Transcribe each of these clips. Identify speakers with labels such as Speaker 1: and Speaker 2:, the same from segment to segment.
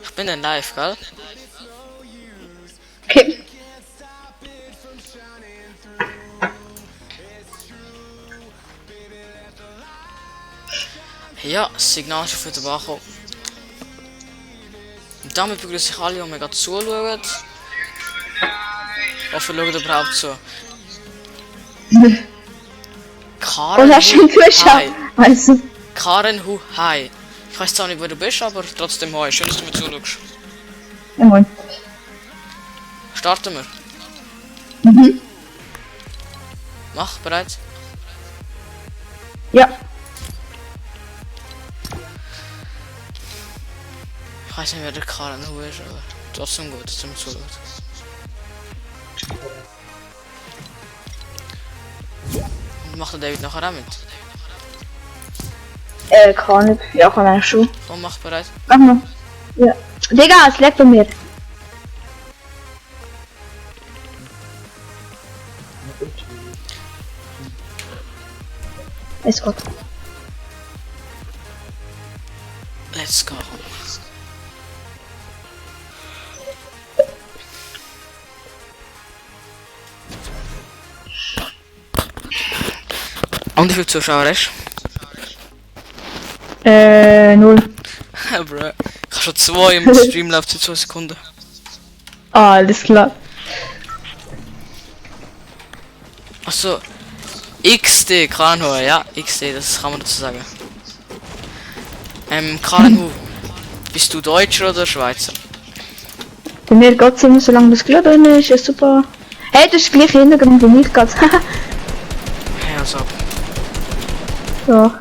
Speaker 1: Ich bin dann live, gell?
Speaker 2: Okay.
Speaker 1: Ja, das Signal ist auf wieder wach. Und damit begrüße ich alle, die mir gerade zuschauen. Ich hoffe, ihr schaut überhaupt zu. Karen
Speaker 2: Und hast du einen Zuschauer?
Speaker 1: Hi.
Speaker 2: Also,
Speaker 1: Karen Hu, hi. Ich weiß zwar nicht, wer du bist, aber trotzdem hi. Schön, dass du mir zuschaust.
Speaker 2: ja moin.
Speaker 1: Starten wir.
Speaker 2: Mhm.
Speaker 1: Mach, bereit?
Speaker 2: Ja.
Speaker 1: Ich weiß nicht, wer der Karen Hu ist, aber trotzdem gut, dass du mir zuschaust. Und macht der David nachher auch mit?
Speaker 2: Kann nicht. Ja, kann eigentlich schon.
Speaker 1: Komm, mach bereit.
Speaker 2: Mach mal. Ja. Digga, es lebt bei mir. Ist gut.
Speaker 1: Let's go. Und wie viele Zuschauer hast
Speaker 2: 0.
Speaker 1: du? Bro. Ich habe schon 2 im Stream läuft seit 2 Sekunden.
Speaker 2: Ah, alles klar.
Speaker 1: Achso. XD, Kranhu, ja, XD, das kann man dazu sagen. Kranhu, bist du Deutscher oder Schweizer?
Speaker 2: Bei mir geht's immer, solange das geladen ist, ist super. Hey, das ist gleich Hintergrund, wie mich geht's.
Speaker 1: Ja, also.
Speaker 2: Ja.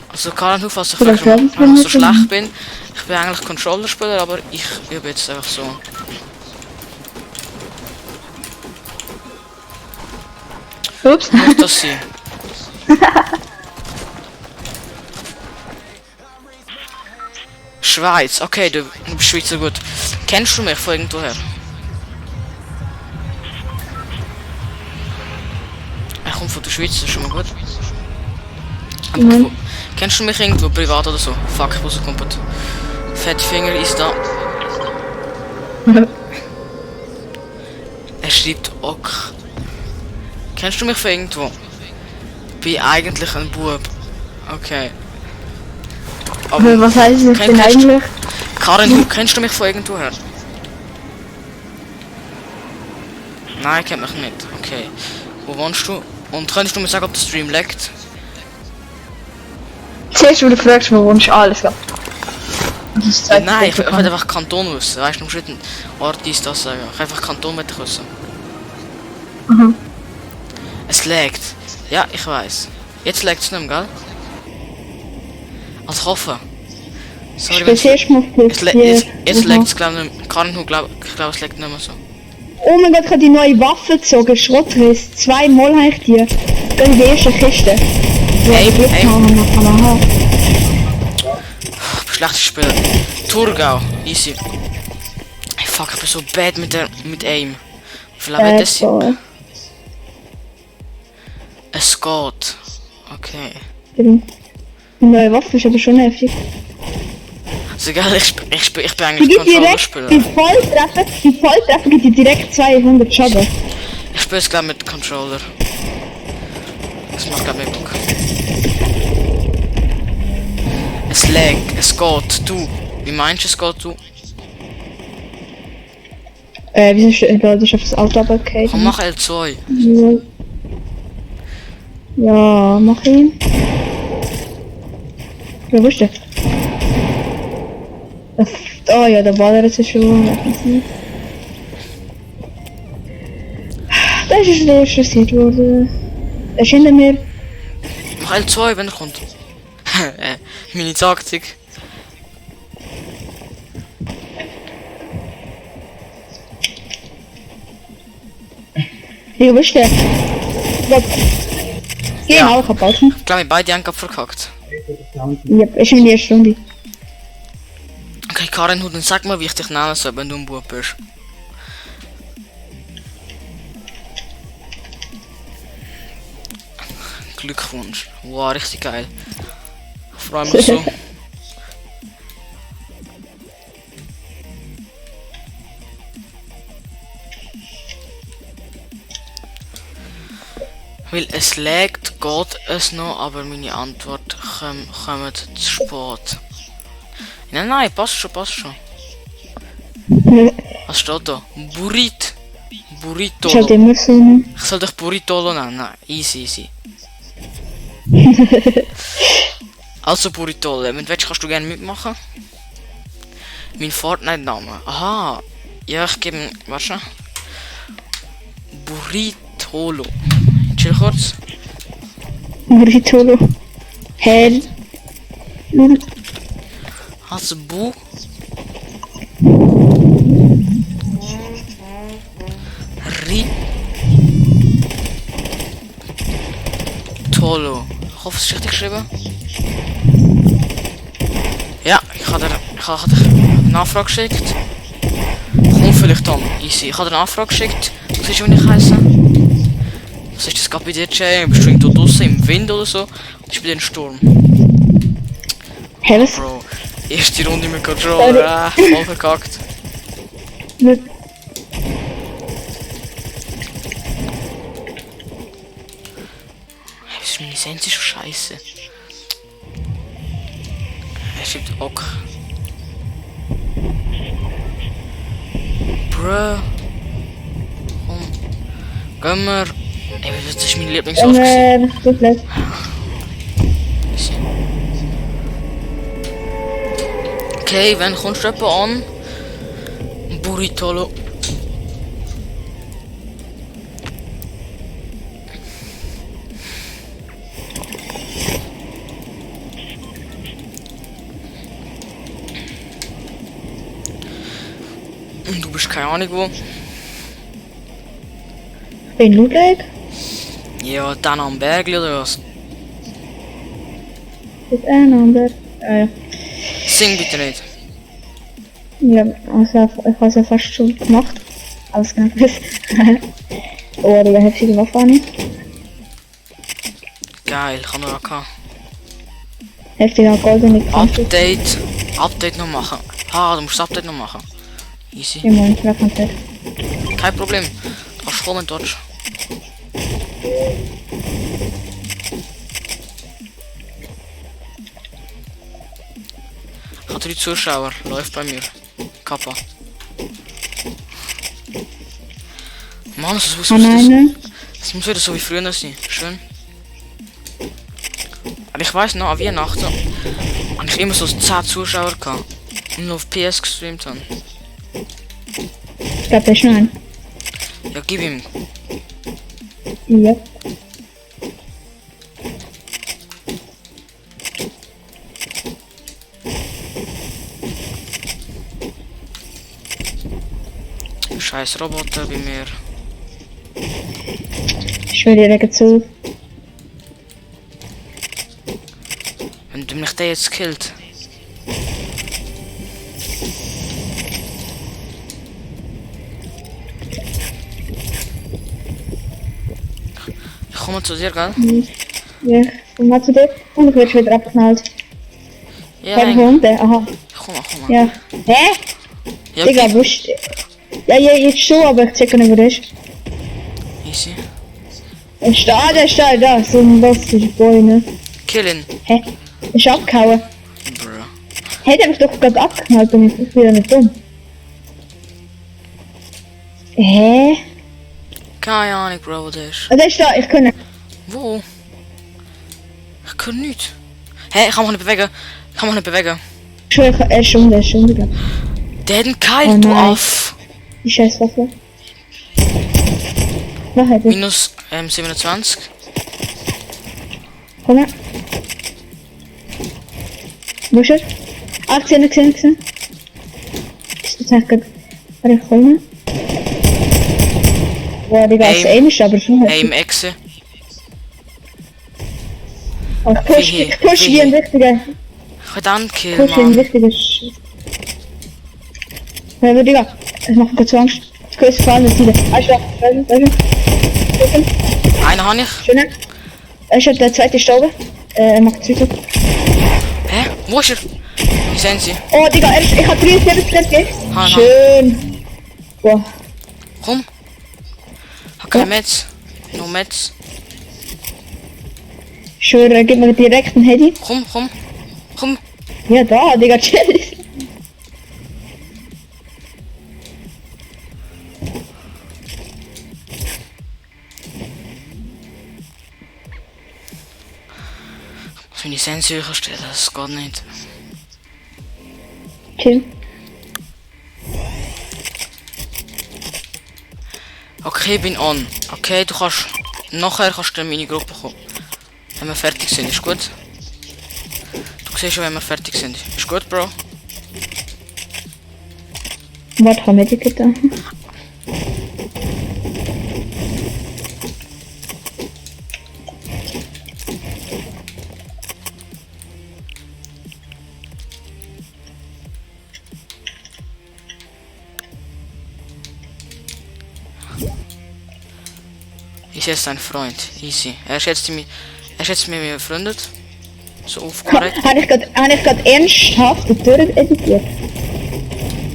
Speaker 1: Also Kranhu, falls ich
Speaker 2: Vielleicht
Speaker 1: vielleicht
Speaker 2: werden wir
Speaker 1: so
Speaker 2: nicht
Speaker 1: schlecht bin. Ich bin eigentlich Controller-Spieler, aber ich übe jetzt einfach so.
Speaker 2: Ups.
Speaker 1: Muss das sein? Schweiz, okay, du bist Schweizer, gut. Kennst du mich von irgendwoher? Er kommt von der Schweiz, das ist schon mal gut.
Speaker 2: Mhm.
Speaker 1: Kennst du mich irgendwo privat oder so? Fuck, ich muss komplett. Fettfinger ist da. Er schreibt ok. Kennst du mich von irgendwo? Bin eigentlich ein Bub. Okay.
Speaker 2: Aber was heißt ich bin eigentlich?
Speaker 1: Karin, kennst du mich von irgendwoher? Nein, kennt mich nicht. Okay. Wo wohnst du? Und könntest du mir sagen, ob der Stream leckt?
Speaker 2: Zuerst, wo du fragst, wo wohnst du, alles klar. Das ist
Speaker 1: Ja, nein, ich will einfach Kanton wissen. Weißt du, du musst nicht Ort ist das sagen. Ich will einfach Kanton mit wissen.
Speaker 2: Mhm.
Speaker 1: Es laggt. Ja, ich weiß. Jetzt laggt es nicht mehr, gell? Also ich hoffe. Sorry,
Speaker 2: Ich bin zuerst mal
Speaker 1: jetzt laggt es glaube ich nicht mehr. Karin, ich glaube es laggt nicht mehr so.
Speaker 2: Oh mein Gott, ich habe die neue Waffe gezogen, Schrottriss. 2-mal habe ich die. Das ist die erste Kiste.
Speaker 1: Schlechtes Spiel. Thurgau, easy. Hey, fuck, ich bin so bad mit Aim. Wie viel Leben das sind? Es geht. Okay.
Speaker 2: Die neue Waffe ist aber schon heftig.
Speaker 1: Also egal, ich bin
Speaker 2: Die
Speaker 1: eigentlich
Speaker 2: gibt direkt,
Speaker 1: Controller-Spieler.
Speaker 2: die Volltreffer gibt die direkt 200 Schaden.
Speaker 1: Ich spiele es glaube mit Controller. Das macht glaube ich Bock. Es laggt, es geht, du. Wie meinst du es geht, du?
Speaker 2: Wieso steht da, das auf das Auto abgekehrt?
Speaker 1: Komm, mach L2.
Speaker 2: Ja, mach ihn. Wer wusste? Oh ja, der Baller ist ja schon. Da ist er interessiert worden. Er ist hinter mir.
Speaker 1: Mach L2, wenn er kommt. Meine Taktik.
Speaker 2: Wie wusste? Genau, ich hab pausen.
Speaker 1: Ich glaube, beide haben gerade verkackt.
Speaker 2: Ja, ist meine erste Runde.
Speaker 1: Okay, Karin, dann sag mal, wie ich dich nennen soll, wenn du ein Bub bist. Glückwunsch. Wow, richtig geil. freue mich so. Weil es laggt, geht es noch, aber meine Antwort kommt zu spät. Nein, passt schon. Was steht da?
Speaker 2: Ich hab
Speaker 1: Burrito.
Speaker 2: immer so eine.
Speaker 1: Ich soll dich Burrito nennen? Nein, easy. Also Burrito, mit welchem kannst du gerne mitmachen? Mein Fortnite-Name. Aha. Ja, ich gebe... Warte. Burritolo. Chill kurz.
Speaker 2: Burritolo. Hell.
Speaker 1: Also Bu. Tolo. Ich hoffe, es ist richtig geschrieben. Ja, ich habe dir eine Anfrage geschickt. Komm vielleicht dann, easy. Ich habe dir eine Anfrage geschickt. Was ist, wie ich heiße? Was ist das gerade bei dir, Jay? Bist du irgendwo draußen im Wind oder so? Ich bin in Sturm.
Speaker 2: Hä, was?
Speaker 1: Bro, erste Runde mit Controller. Voll verkackt.
Speaker 2: Nicht.
Speaker 1: Was ist meine Sense so scheiße? Er schreibt ok. Bro. Komm. Gehen wir. Ey, das ist mein Lieblingsort gewesen.
Speaker 2: So schlecht.
Speaker 1: Okay, wenn kommst du etwa an? Burritolo. Und du bist keine Ahnung wo.
Speaker 2: Bin du gleich?
Speaker 1: Ja, dann am Berg oder was?
Speaker 2: Ist ein anderer. Ah, ja.
Speaker 1: Sing bitte nicht.
Speaker 2: Ja, also ich habe es ja fast schon gemacht. Alles genau. Oh, die heftige Waffe an.
Speaker 1: Geil, kann nur AK.
Speaker 2: Heftiger goldene Kampf.
Speaker 1: Update noch machen. Ah, du musst das Update noch machen. Easy.
Speaker 2: Ja, Mann, ich war komplett.
Speaker 1: Kein Problem. Du kannst kommen, Dodge. Ich habe 3 Zuschauer. Läuft bei mir. Kappa. Mann, das muss wieder so wie früher sein. Schön. Aber ich weiß noch, an Weihnachten habe ich immer so 10 Zuschauer gehabt. Und nur auf PS gestreamt haben.
Speaker 2: Ich glaube, der ist noch ein.
Speaker 1: Ja, gib ihm.
Speaker 2: Ja.
Speaker 1: Scheiß Roboter bei mir.
Speaker 2: Ich will dir zu.
Speaker 1: Wenn du mich den jetzt killt. Ich komme zu dir, gell?
Speaker 2: Ja, komm mal zu dir. Und ich werde wieder abgeknallt.
Speaker 1: Ja,
Speaker 2: Ja, Hunde, aha.
Speaker 1: komm mal.
Speaker 2: Ja. Hä?
Speaker 1: Ja,
Speaker 2: Digga,
Speaker 1: okay.
Speaker 2: wo ist... Ja, jetzt schon, aber ich checke nicht, wo der ist.
Speaker 1: Easy.
Speaker 2: Der ist da. So ein Boss ist Boy, ne?
Speaker 1: Kill ihn.
Speaker 2: Hä? Ist abgehauen.
Speaker 1: Bro.
Speaker 2: Hey, der hab ich doch gerade abgeknallt und ich bin ja nicht dumm. Hä?
Speaker 1: Keine Ahnung, Bro, wo der ist.
Speaker 2: Der ist da, ich kann nicht.
Speaker 1: Wo? Ich kann nicht. Hä, ich kann mich nicht bewegen.
Speaker 2: Er ist schon, glaub ich.
Speaker 1: Der hat einen Keil,
Speaker 2: Oh
Speaker 1: du
Speaker 2: nein.
Speaker 1: Aff.
Speaker 2: Die scheiß Waffe. Was hat er?
Speaker 1: Minus 27.
Speaker 2: Komm her. Wo ist er? Ah, gesehen. Ist das echt gerade kommen? Boah, die ganze Aim ist aber schon
Speaker 1: Hey, im Echse.
Speaker 2: Oh, ich push wie ein richtiger.
Speaker 1: Verdammt, Kill,
Speaker 2: Push wie ein
Speaker 1: Mann.
Speaker 2: richtiger Shit. Ja, aber Digga, ich mach kurz Angst. Ich kann jetzt fahren, das wieder.
Speaker 1: Einen habe ich.
Speaker 2: Schöner. Der zweite ist da oben. Er macht Züge.
Speaker 1: Hä? Wo ist er? Wie sehen Sie?
Speaker 2: Oh, Digga, ich hab 73 gegeben.
Speaker 1: Ha, ha.
Speaker 2: Schön. Boah.
Speaker 1: Komm. Hab kein Metz. No Metz.
Speaker 2: Schön, gib mir direkt ein Handy.
Speaker 1: Komm, komm. Komm.
Speaker 2: Ja, da, Digga, chill.
Speaker 1: Wenn ich Sensor stelle, das geht nicht.
Speaker 2: Chill.
Speaker 1: Okay, bin on. Okay, du kannst... Nachher kannst du in meine Gruppe kommen. Wenn wir fertig sind, ist gut? Du siehst schon, wenn wir fertig sind. Ist gut, Bro?
Speaker 2: Warte, kann ich bitte?
Speaker 1: Ich ist ein Freund. Easy. Er ist jetzt mit mir befreundet. So aufgeregt.
Speaker 2: Habe ich gerade ernsthaft die Tür editiert?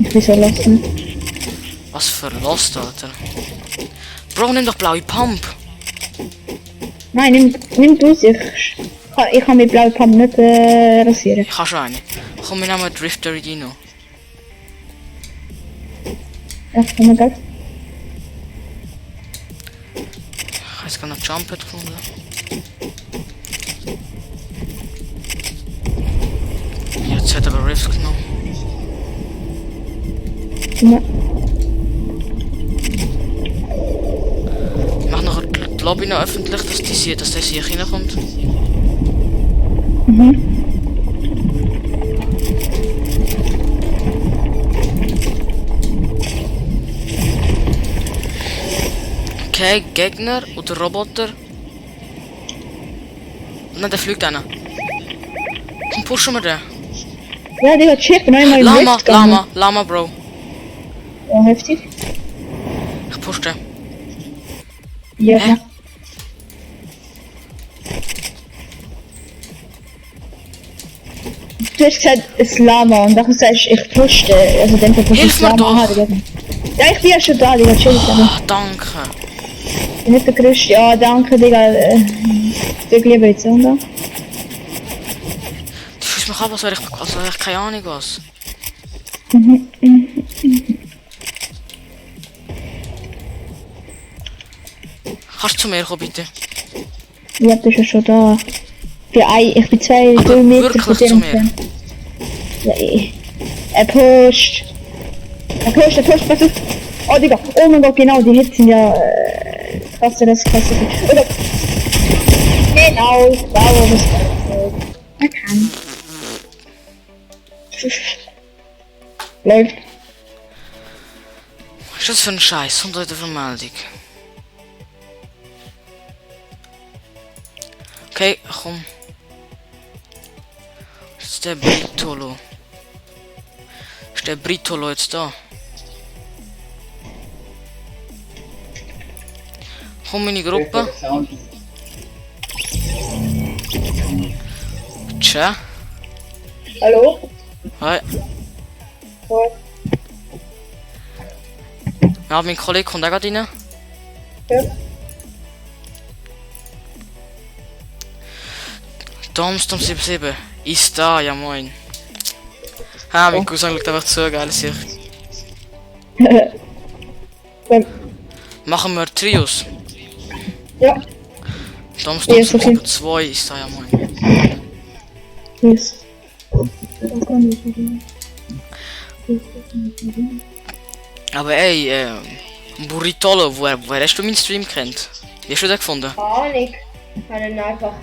Speaker 2: Ich bin so lassen.
Speaker 1: Was für Lost, Alter. Bro, nimm doch blaue Pump.
Speaker 2: Nein, nimm du sich. Ich kann mit blauen Pump nicht rasieren.
Speaker 1: Ich habe schon eine. Komm, wir nehmen Drifter Dino.
Speaker 2: Ja, komm mal gleich.
Speaker 1: Ich habe jetzt gerade noch Jumpet gefunden. Jetzt hat er aber Rift genommen.
Speaker 2: Ja.
Speaker 1: Ich mach noch die Lobby noch öffentlich, dass der hier reinkommt.
Speaker 2: Mhm.
Speaker 1: Okay, Gegner oder Roboter. Nein, der fliegt einer. Komm, pushen wir den.
Speaker 2: Ja, Digga, chill, bin einmal in
Speaker 1: Lama,
Speaker 2: Rift gegangen.
Speaker 1: Lama, Bro.
Speaker 2: Ja, heftig.
Speaker 1: Ich push den.
Speaker 2: Ja.
Speaker 1: Hä?
Speaker 2: Du hast gesagt, es Lama und dann sagst du, ich pushte. Also dann pushte
Speaker 1: Hilf
Speaker 2: ich
Speaker 1: mir
Speaker 2: Lama.
Speaker 1: doch.
Speaker 2: Ah, Digga. Ja, ich bin ja schon da, Digga, chill.
Speaker 1: Ah, danke.
Speaker 2: Ich bin nicht der Größte. Ja, danke, Digga. Ich liebe jetzt, oder?
Speaker 1: Du fühlst mich ab, als wäre ich keine Ahnung was. Kannst du zu mir kommen, bitte?
Speaker 2: Ja, du bist ja schon da. Ich bin 2,
Speaker 1: Aber
Speaker 2: 3 Meter
Speaker 1: wirklich
Speaker 2: von dir
Speaker 1: zu mir?
Speaker 2: entfernt. Ja, er pusht. Pass auf. Oh, Digga. Oh mein Gott, genau, die Hits sind ja klasse. Oder? Genau, wow, was man kann. Läuft.
Speaker 1: Was ist das für ein Scheiß? 100 Vermeldung. Okay, komm. Ist der Britolo? Ist der Britolo jetzt da? Komm in die Gruppe. Tja.
Speaker 2: Hallo?
Speaker 1: Hi.
Speaker 2: Oh,
Speaker 1: Ja, mein Kollege kommt auch gerade rein.
Speaker 2: ja.
Speaker 1: Tom77 ist da, ja moin. Ha, mein Cousin schaut einfach zu, geil sicher. Machen wir Trios.
Speaker 2: Ja.
Speaker 1: Tom77 2 ist da, ja moin.
Speaker 2: Yes.
Speaker 1: Aber ey, Burritolo, woher hast du meinen Stream kennt? Wie hast du den gefunden?
Speaker 3: Keine Ahnung. Ich habe ihn einfach,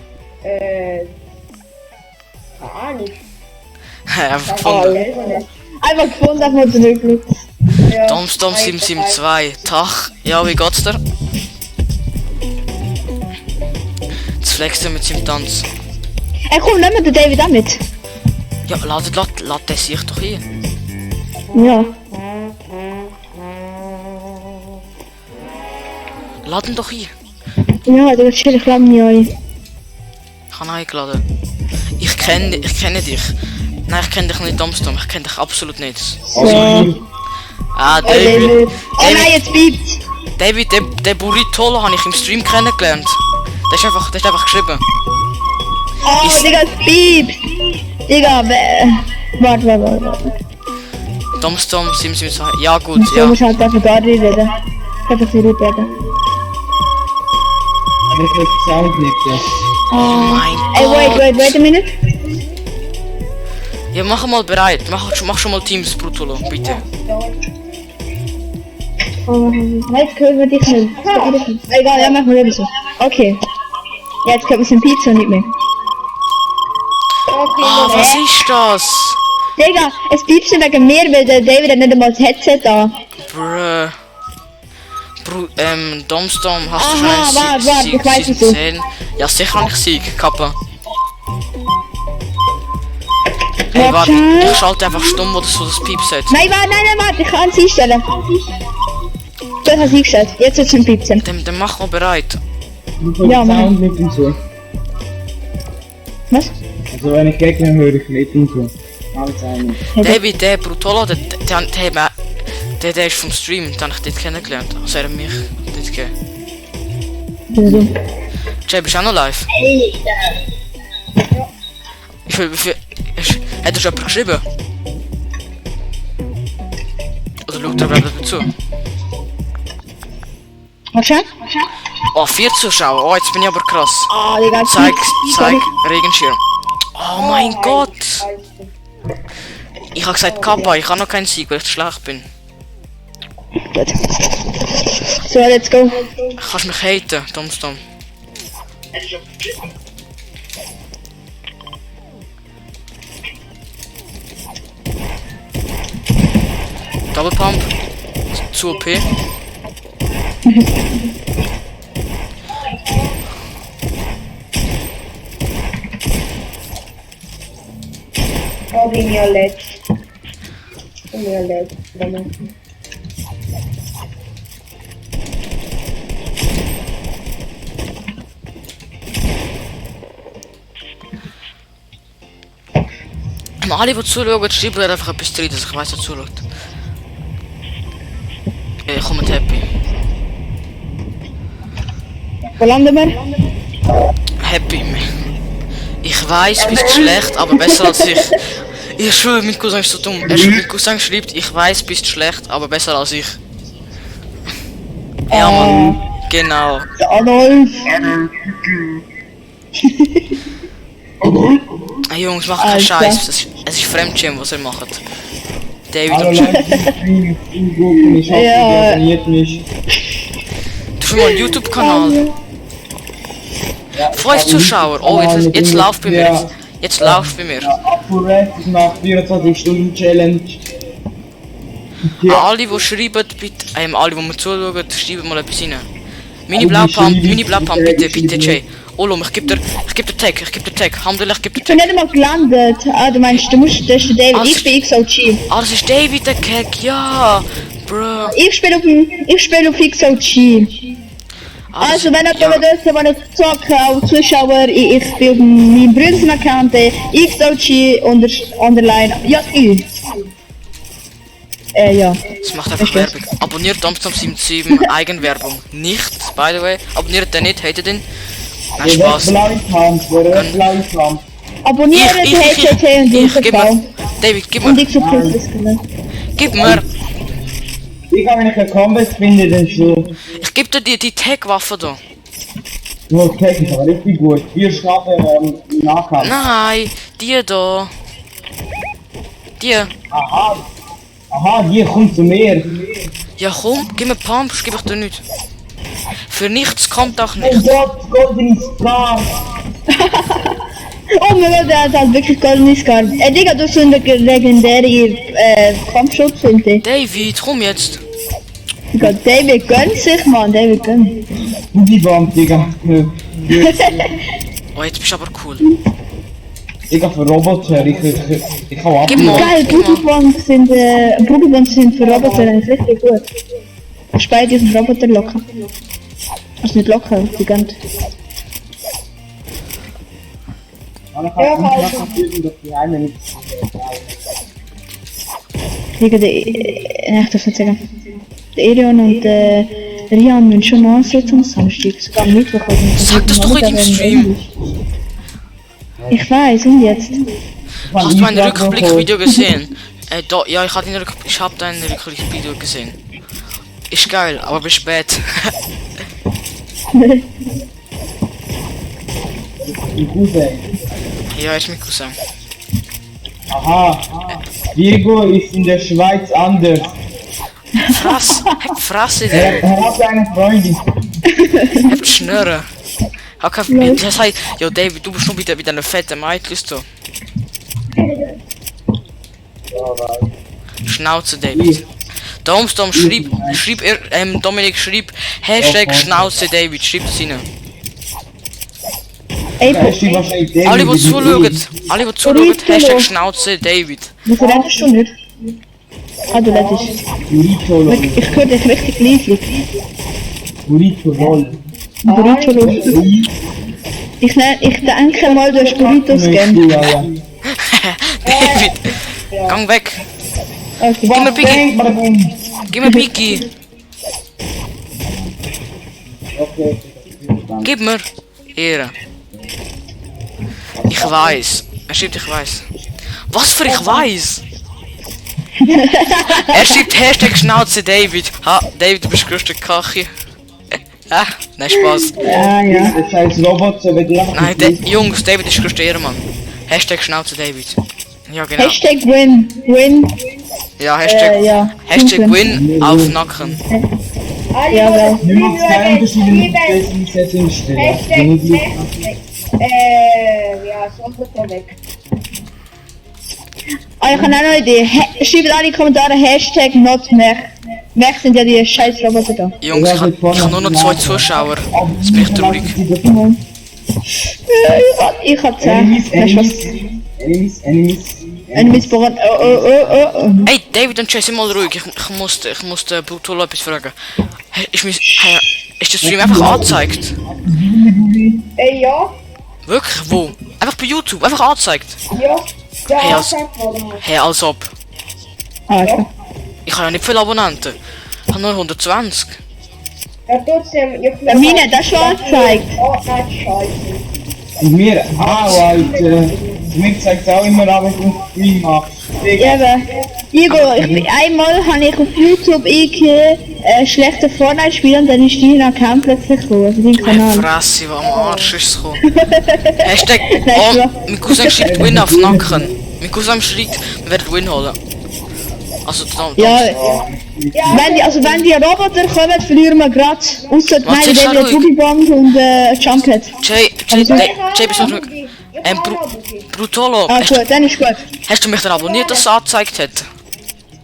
Speaker 3: keine Ahnung.
Speaker 1: Einfach gefunden.
Speaker 2: Einfach gefunden, dass man zurückblickt.
Speaker 3: Ja,
Speaker 1: Tom772, Tag, ja, wie geht's dir? Jetzt flext er mit seinem Tanz.
Speaker 2: Ey, komm, nehmen wir den David auch mit.
Speaker 1: Ja, lad der sich doch hier.
Speaker 2: Ja.
Speaker 1: Lad ihn doch hier.
Speaker 2: Ja, der chill, ich lade mich ein.
Speaker 1: Ich habe ihn eingeladen. Ich kenne dich. Nein, ich kenne dich nicht, Domstom. Ich kenne dich absolut nicht.
Speaker 2: So.
Speaker 1: Ah,
Speaker 2: Oh, David.
Speaker 1: David.
Speaker 2: Oh nein, jetzt piept's.
Speaker 1: David, der Burritolo habe ich im Stream kennengelernt. Der ist einfach geschrieben.
Speaker 2: Oh, Digga, es piepst. Digga, warte.
Speaker 1: Domstom 772. Ja gut,
Speaker 2: Du
Speaker 1: ja.
Speaker 2: musst halt einfach gar nicht reden. Einfach so laut reden.
Speaker 4: Aber ich krieg Sound nicht, ja.
Speaker 1: Oh mein Gott.
Speaker 2: Wait a minute.
Speaker 1: Ja, mach mal bereit. Mach schon mal Teams, Brutolo, bitte.
Speaker 2: Oh, jetzt können wir dich nicht. Egal, ja, machen wir eben so. Okay. Jetzt können wir es in Pizza nicht mehr.
Speaker 1: Ah, was ist das?
Speaker 2: Digga, es piepst nicht wegen mir, weil der David hat nicht einmal das Headset da.
Speaker 1: Bruh. Domstom, hast du
Speaker 2: Aha,
Speaker 1: schon einen
Speaker 2: warte, ich weiß es so.
Speaker 1: 10? Ja, sicher habe ich Sieg, Kappa. Hey,
Speaker 2: Warte.
Speaker 1: warte, ich schalte einfach stumm oder so das Piepset.
Speaker 2: Nein, warte, ich kann es einstellen. Du hast es eingestellt, jetzt wird es zum Piepsen.
Speaker 1: Dann mach mal bereit.
Speaker 4: Du kriegst
Speaker 2: Ja, Mann.
Speaker 4: Sound nicht und so.
Speaker 2: Was?
Speaker 4: Also wenn ich Gegner höre, ich nicht und so. Alles einmal.
Speaker 1: David, der Brutolo, der ist vom Stream, den habe ich dort kennengelernt. Also er hat mich dort gegeben.
Speaker 2: Also.
Speaker 1: Jay, bist du auch noch live? Wie viel... Hat er schon jemand geschrieben? Oder schaut er gerade dazu?
Speaker 2: Was schon?
Speaker 1: Oh, 4 Zuschauer. Oh, jetzt bin ich aber krass.
Speaker 2: Ah, Digga, es
Speaker 1: Zeig
Speaker 2: piepst.
Speaker 1: Regenschirm. Oh mein Gott! Ich habe gesagt Kappa, ich habe noch keinen Sieg, weil ich zu schlecht bin.
Speaker 2: Gut. So, let's go.
Speaker 1: Kannst mich haten, Domstom. Double Pump. Zu OP.
Speaker 3: Oh, bin mir leid.
Speaker 1: Alle, die zuschauen, schreiben einfach etwas drin, dass ich weiss, wer zuschaut. Ich komme mit Happy.
Speaker 2: Wo landen wir?
Speaker 1: Happy. Ich weiss, bist schlecht, aber besser als ich. Ich schwöre, mein Cousin ist so dumm. Mein Cousin schreibt, ich weiss, bist schlecht, aber besser als ich. Ja, Mann. Genau.
Speaker 2: Der Adolf.
Speaker 1: Hey Jungs, macht keinen
Speaker 2: Alter.
Speaker 1: Scheiß. Es ist Fremdschirm, was ihr macht. David
Speaker 4: Hallo
Speaker 1: und
Speaker 4: Leute, ich bin ich hoffe,
Speaker 2: Ja.
Speaker 4: ihr abonniert mich.
Speaker 1: du schon mal einen YouTube-Kanal.
Speaker 4: Ja,
Speaker 1: 5 Zuschauer. Oh, jetzt läuft bei mir. Jetzt läuft bei mir.
Speaker 4: Apo-Rap, ich mache 24-Stunden-Challenge. Ja.
Speaker 1: Alle, die schreiben, bitte, alle, die mir zuschauen, schreiben mal etwas rein. Mini-Blaupump, bitte, Jay. Olum, ich geb dir Tag, Alhamdulillah, ich geb dir
Speaker 2: Ich bin
Speaker 1: Tag.
Speaker 2: nicht einmal gelandet. Ah, du meinst, das ist der David.
Speaker 1: Ah,
Speaker 2: Ich bin XOG.
Speaker 1: Ah, das ist David, der Kek, ja. Bro.
Speaker 2: Ich spiele auf XOG.
Speaker 1: Ah, das-
Speaker 2: Also, wenn
Speaker 1: ja.
Speaker 2: jemand wissen, wenn ich zocke, auch Zuschauer, ich spiele auf meinem Brüdern-Account, XOG underline. Ja, ja.
Speaker 1: Das macht einfach Werbung. Abonniert Domstom77 Eigenwerbung. Nicht, by the way. Abonniert den nicht, hatet den. Nein,
Speaker 4: Wer
Speaker 1: Spaß.
Speaker 4: Blaukampf, wer Blaukampf.
Speaker 2: Abonnieren, HCT und
Speaker 1: gib mir.
Speaker 2: Dienstbau.
Speaker 1: David, gib
Speaker 2: Und
Speaker 1: mir.
Speaker 2: XOG das können.
Speaker 1: Gib mir.
Speaker 4: Ich kann, wenn ich einen Combat finde, dann schon.
Speaker 1: Ich geb dir die Tag-Waffe da.
Speaker 4: Du hast Technik, aber richtig gut. 4 Strafe im Nahkampf.
Speaker 1: Nein, die da. Die.
Speaker 4: Aha, die kommt zu mir.
Speaker 1: Ja komm, gib mir Pumps, gib ich dir nicht. Für nichts kommt auch
Speaker 4: Oh
Speaker 1: nicht.
Speaker 4: Gott, Golden Scar.
Speaker 2: Oh mein Gott, der hat halt wirklich goldene Scar. Digga, du hast so eine legendäre Kampfschutz, finde ich.
Speaker 1: David, komm jetzt.
Speaker 2: Digga, David gönnt sich, Mann, David gönnt.
Speaker 4: Die Bomb, Digga.
Speaker 1: Oh, jetzt bist du aber cool.
Speaker 4: Digga, für Roboter, ich hau ab.
Speaker 1: Gib mal.
Speaker 2: Geil, Bruggelbomben sind für Roboter eigentlich richtig gut. Ich bei diesen Roboter locker. Also nicht locker, die gönnt.
Speaker 3: Ja, halt.
Speaker 2: Digga, ich darf nicht sagen. Der Erion und der Rian müssen schon ansetzen am Samstag, sogar am Mittwoch.
Speaker 1: Sag das doch in dem Stream.
Speaker 2: Ich weiß, und jetzt?
Speaker 1: Hast du mein Rückblickvideo gesehen? Ja, ich hab dein Rückblickvideo gesehen. Ist geil, aber bis spät. Ja, ist mein Cousin.
Speaker 4: Aha, Diego ist in der Schweiz anders.
Speaker 1: Fresse,
Speaker 4: Er hat eine Freundin.
Speaker 1: Habt Schnurren. Das heißt, ja David, du bist noch wieder eine fette Mädchen, du. Schnauze, David. Dom, Dominik schrieb, Hashtag Schnauze, David, schreibt es rein.
Speaker 2: Ey,
Speaker 1: Alle, die zuschauen, Hashtag Schnauze, David.
Speaker 2: was redest du nicht? Ah, du redest. Ich höre dich richtig leise.
Speaker 4: Burrito-Roll.
Speaker 2: Burrito. Ich denke mal, du hast Burritos gern.
Speaker 4: Ja, ja.
Speaker 1: David, gang weg.
Speaker 2: Okay.
Speaker 1: Gib mir Piki. Gib mir Piki.
Speaker 4: Okay.
Speaker 1: Gib mir. Ehre. Ich weiß. Er schreibt, ich weiß. Was für ich weiß? Er schreibt Hashtag Schnauze David. Ha, David, du bist größte Kache. Nein, Spaß.
Speaker 2: Ja, ja.
Speaker 4: Das heißt Roboter, wenn die
Speaker 1: Nein, Jungs, David ist größte Ehrenmann. Hashtag Schnauze David. Ja, genau.
Speaker 2: Hashtag Win.
Speaker 1: Ja, Hashtag,
Speaker 2: Ja.
Speaker 1: Hashtag Win auf Nacken.
Speaker 2: Ja, wel.
Speaker 4: Wir machen zwei unterschiedliche Settings stellen.
Speaker 3: Hashtag. Ja, sonst weg.
Speaker 2: Ah, ich habe auch noch eine Idee. Schreibt alle in die Kommentare Hashtag NotMech. Mech sind ja die scheiß Roboter da.
Speaker 1: Jungs, ich hab nur noch 2 Zuschauer. Das bin ich traurig.
Speaker 2: Ich hab 10.
Speaker 4: Enemies.
Speaker 2: Enemies Baron. Oh.
Speaker 1: Hey, David und Jesse, mal ruhig. Ich muss Brutolo etwas fragen. Ist der Stream einfach angezeigt?
Speaker 3: Ja.
Speaker 1: Wirklich? Wo? Einfach bei YouTube, einfach angezeigt.
Speaker 3: Ja.
Speaker 1: Hey,
Speaker 3: Ja,
Speaker 1: Hey, als ob.
Speaker 2: Alter.
Speaker 1: Ich habe ja nicht viele Abonnenten. Ich habe nur 120.
Speaker 3: ja, trotzdem.
Speaker 2: Mine, das schon angezeigt.
Speaker 3: Oh, nein, scheiße.
Speaker 4: Und mir, Alter. Mir zeigt auch immer an, wenn ich einen Stream mache.
Speaker 2: Ja, aber. Igor, einmal habe ich auf YouTube schlechte Fortnite spielen und dann ist dein Account plötzlich gekommen, also dein
Speaker 1: Hey,
Speaker 2: Kanal.
Speaker 1: Fresse, wo am Arsch ist es gekommen. Hashtag, oh, mein Cousin schreibt Win auf Nacken. Mein Cousin schreibt, wir werden Win holen. Also,
Speaker 2: Ja, wenn die Roboter kommen, verlieren wir gerade. Ausser
Speaker 1: Was
Speaker 2: nein,
Speaker 1: ist
Speaker 2: der
Speaker 1: da
Speaker 2: wird Boogie Bomb und Jumphead.
Speaker 1: Jay, bist du noch... Brutolo,
Speaker 2: Ah, gut, dann ist gut.
Speaker 1: hast du mich dann abonniert, dass es angezeigt hat?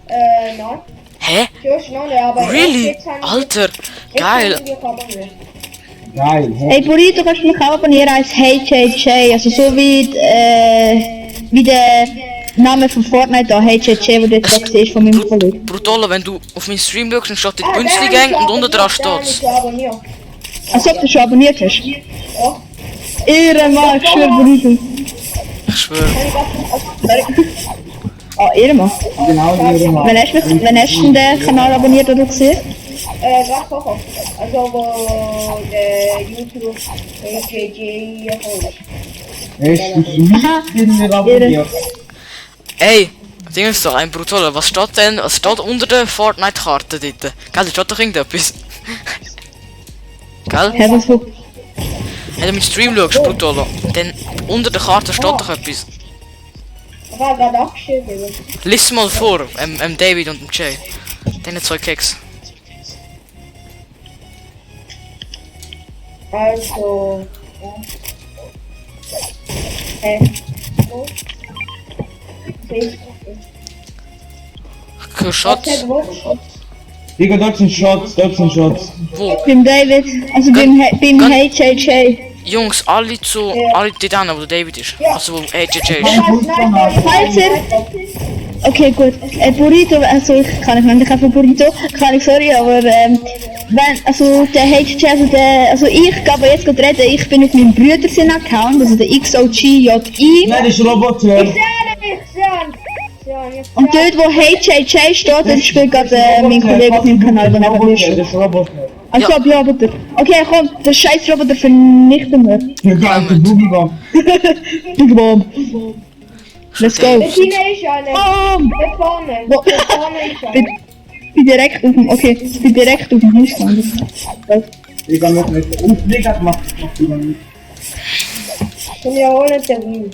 Speaker 3: Nein.
Speaker 1: Hä?
Speaker 3: Ja, schnell, aber.
Speaker 1: Really? Alter, geil.
Speaker 4: Geil, hä?
Speaker 2: Hey Burrito, kannst du mich auch abonnieren als HJJ, also so wie der Name von Fortnite da, HJJ, wo du jetzt da siehst von meinem Kollegen.
Speaker 1: Brutolo, wenn du auf meinen Stream schaust, dann steht dort Bünzli-Gang und unten dran steht's.
Speaker 2: Als ob du schon abonniert hast. Ehrenmann, ich schwör Burrito.
Speaker 1: Ich schwöre.
Speaker 2: Ah, Ehrenmann.
Speaker 4: Genau,
Speaker 2: Wann hast du denn den Kanal abonniert oder gesehen?
Speaker 3: Was auch. Also, wo der YouTube HJJ holt.
Speaker 4: Hast du nicht abonniert?
Speaker 1: Ey, Ding ist doch ein Brutolo, was steht denn? Was steht unter der Fortnite-Karte dort? Gell, da steht doch irgendetwas. Gell?
Speaker 2: Hä, was wo?
Speaker 1: Wenn du mit Stream schaust, Brutolo, dann unter der Karte steht doch etwas.
Speaker 3: Ich habe gerade abgeschrieben.
Speaker 1: Lies mal vor, David und Jay. Deine 2 Keks.
Speaker 3: Also.
Speaker 1: Shots.
Speaker 4: Digga, dort sind Shots.
Speaker 1: Wo?
Speaker 2: Beim David, also beim HJJ.
Speaker 1: Jungs, alle die dann, wo der David ist. Also wo HJJ ist.
Speaker 2: Falls ihr Okay, gut. Burrito, also ich kann nicht mehr, ich habe von Burrito, kann ich, sorry, aber wenn, also der HG, also ich glaube jetzt gerade reden, ich bin mit meinem Bruder sein Account, also der XOGJI.
Speaker 4: Nein, das ist Roboter.
Speaker 3: Ich sehe ihn.
Speaker 2: Und dort wo HJJ steht, dort spielt gerade mein Kollege auf meinem Kanal, der neben mir
Speaker 4: Das
Speaker 2: steht.
Speaker 4: ist Roboter.
Speaker 2: Also ja. Roboter. Okay, komm, den scheiß Roboter vernichten wir.
Speaker 4: Der ganze Boogie-Bomb.
Speaker 2: Big Bomb. Let's go.
Speaker 3: Der Tina ist ja nicht.
Speaker 2: Bomb!
Speaker 3: Da vorne.
Speaker 2: Wo?
Speaker 3: Da vorne ist er.
Speaker 2: Bin direkt auf dem, okay, bin direkt auf dem Hausstand.
Speaker 4: Ich kann noch nicht. Und Blick hat gemacht.
Speaker 3: Und wir holen den Wien.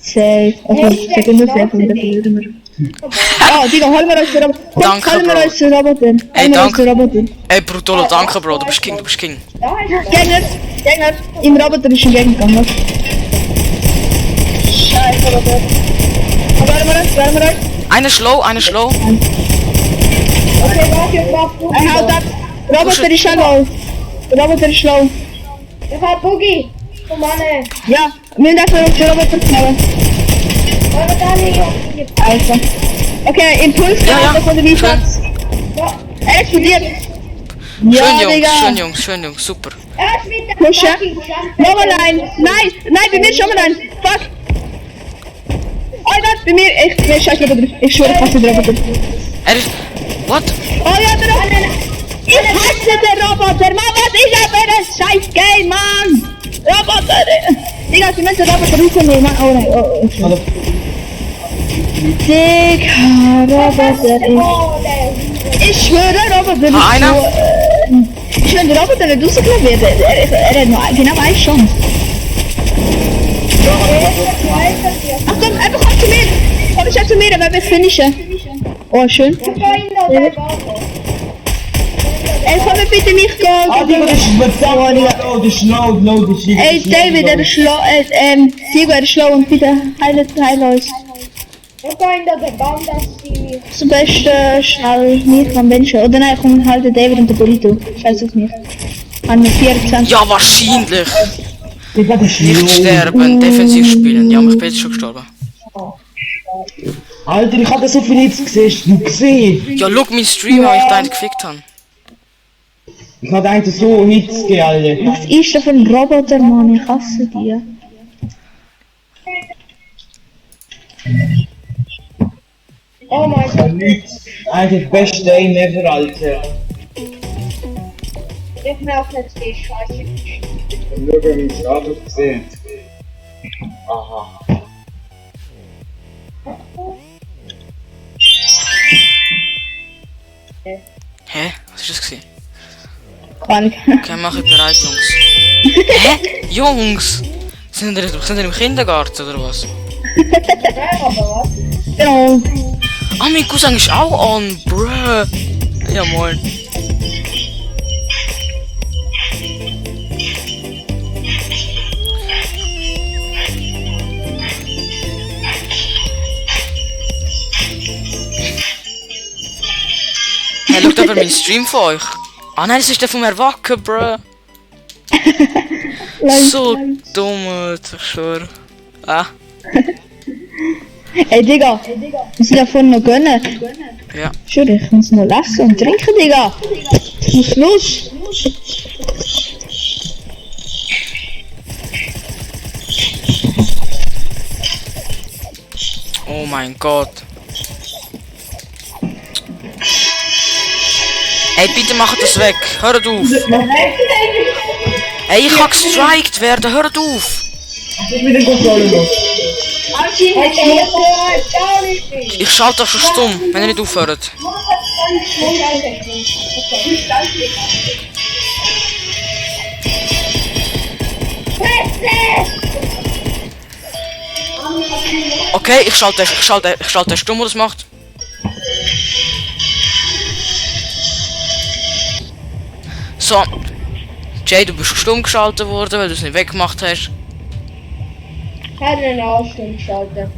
Speaker 2: Safe. Also, ich sag nur safe, und dann verlieren wir. Ah, Digga, holen wir uns den Roboter. Komm,
Speaker 1: Danke,
Speaker 2: holen wir
Speaker 1: Bro.
Speaker 2: uns den Roboter. Holen wir uns
Speaker 1: danke.
Speaker 2: den Roboter.
Speaker 1: Ey, Brutolo, danke, Bro. Du bist King, du bist King.
Speaker 3: Da ist er.
Speaker 2: Gegner, im Roboter ist ein Gegner gegangen. Scheiße, Roboter. Warte mal.
Speaker 1: Eine slow, eine slow.
Speaker 3: Okay, warte, warte.
Speaker 2: Er haut ab. Roboter ist schon low. Roboter ist low.
Speaker 3: Ich hab Boogie. Komm an.
Speaker 2: Ja, wir müssen einfach auf den Roboter knallen.
Speaker 3: Wollen wir da nicht?
Speaker 2: Also. Okay, Impuls
Speaker 1: Ja,
Speaker 2: von der Liefers.
Speaker 3: Ja.
Speaker 2: Er explodiert.
Speaker 1: Schön,
Speaker 2: Ja,
Speaker 1: Jungs,
Speaker 2: Digga.
Speaker 1: schön, Jungs, super.
Speaker 3: Er ist mit der
Speaker 2: Pushe.
Speaker 3: fucking Jump.
Speaker 2: Nochmal ein. Nein, bei mir schon mal ein. Fuck. Oh Gott, bei mir. Ich scheiß Roboter. Ich schwöre, ich hasse den Roboter.
Speaker 1: Er ist... What?
Speaker 2: Oh ja, der Roboter. Ich hasse den Roboter. Mann, was ist das für ein scheiß Game, Mann? Roboter. Digga, sie müssen den Roboter rausnehmen, Mann. Oh nein, oh. Digga, Roboter.
Speaker 3: Oh, der.
Speaker 2: Ich schwöre, Roboter.
Speaker 1: Ah, einer?
Speaker 2: Ich schwöre, der Roboter wird rausgenommen werden. Er hat nur genau eine Chance. Achtung, er bekommt zu mir. Komm schon zu mir, wenn wir finishen. Oh, schön.
Speaker 3: Ich kann ihn da selber.
Speaker 2: Ey, komm bitte nicht gehen.
Speaker 4: Ah, Digga, das ist verdammt low. Das ist low, das ist...
Speaker 2: Ey, David, er ist schlau. Diego, er ist schlau und bitte heile uns.
Speaker 3: Ich kann ihn da der Baum, dass sie...
Speaker 2: Zum besten schnell mich am Menschen. Oder nein, komm, halt den David und den Burrito. Scheiß auf mich. An 24.
Speaker 1: Ja, wahrscheinlich.
Speaker 4: Digga, das ist
Speaker 1: Nicht
Speaker 4: low.
Speaker 1: sterben, defensiv spielen. Ja, aber ich bin jetzt schon gestorben.
Speaker 4: Alter, ich hatte so viel Hits gesehen. Hast du gesehen?
Speaker 1: Ja, look, mein Stream, weil ich da nicht gefickt habe.
Speaker 4: Ich hatte eigentlich so Hits gesehen, Alter.
Speaker 2: Was ist das für ein Roboter, Mann? Ich hasse die.
Speaker 3: Oh mein Gott.
Speaker 4: Nichts. Eigentlich beste Aim ever, Alter.
Speaker 3: Ich merke jetzt die Scheiße.
Speaker 4: Schau, wenn ich es gerade gesehen. Aha.
Speaker 1: Hä? Was ist das gewesen?
Speaker 2: Kann.
Speaker 1: Okay, mach ich bereit, Jungs. Hä? Jungs! Sind ihr im Kindergarten oder was?
Speaker 3: Nein, aber was?
Speaker 2: Genau.
Speaker 1: Ah, mein Cousin ist auch on, bruh. Ja, moin. Hey, schaut aber meinen Stream von euch. Ah nein, das ist der vom Erwachen, bruh. So dumm, Alter, ich schwör. Ah,
Speaker 2: Ey, Digga. Muss ich davon noch gönnen?
Speaker 1: ja.
Speaker 2: Schön, ich muss noch essen und trinken, Digga. Ich muss los.
Speaker 1: Oh mein Gott. Ey, bitte macht das weg. Hört auf. Ey, ich kann gestrikt werden. Hört auf.
Speaker 4: Ich bin den Kontrolle los.
Speaker 1: Ich schalte das schon stumm, wenn ihr nicht aufhört. Okay, ich schalte stumm, wo das macht. So. Jay, du bist stumm geschaltet worden, weil du es nicht weggemacht hast.
Speaker 3: Hat einen Ausstieg schalten.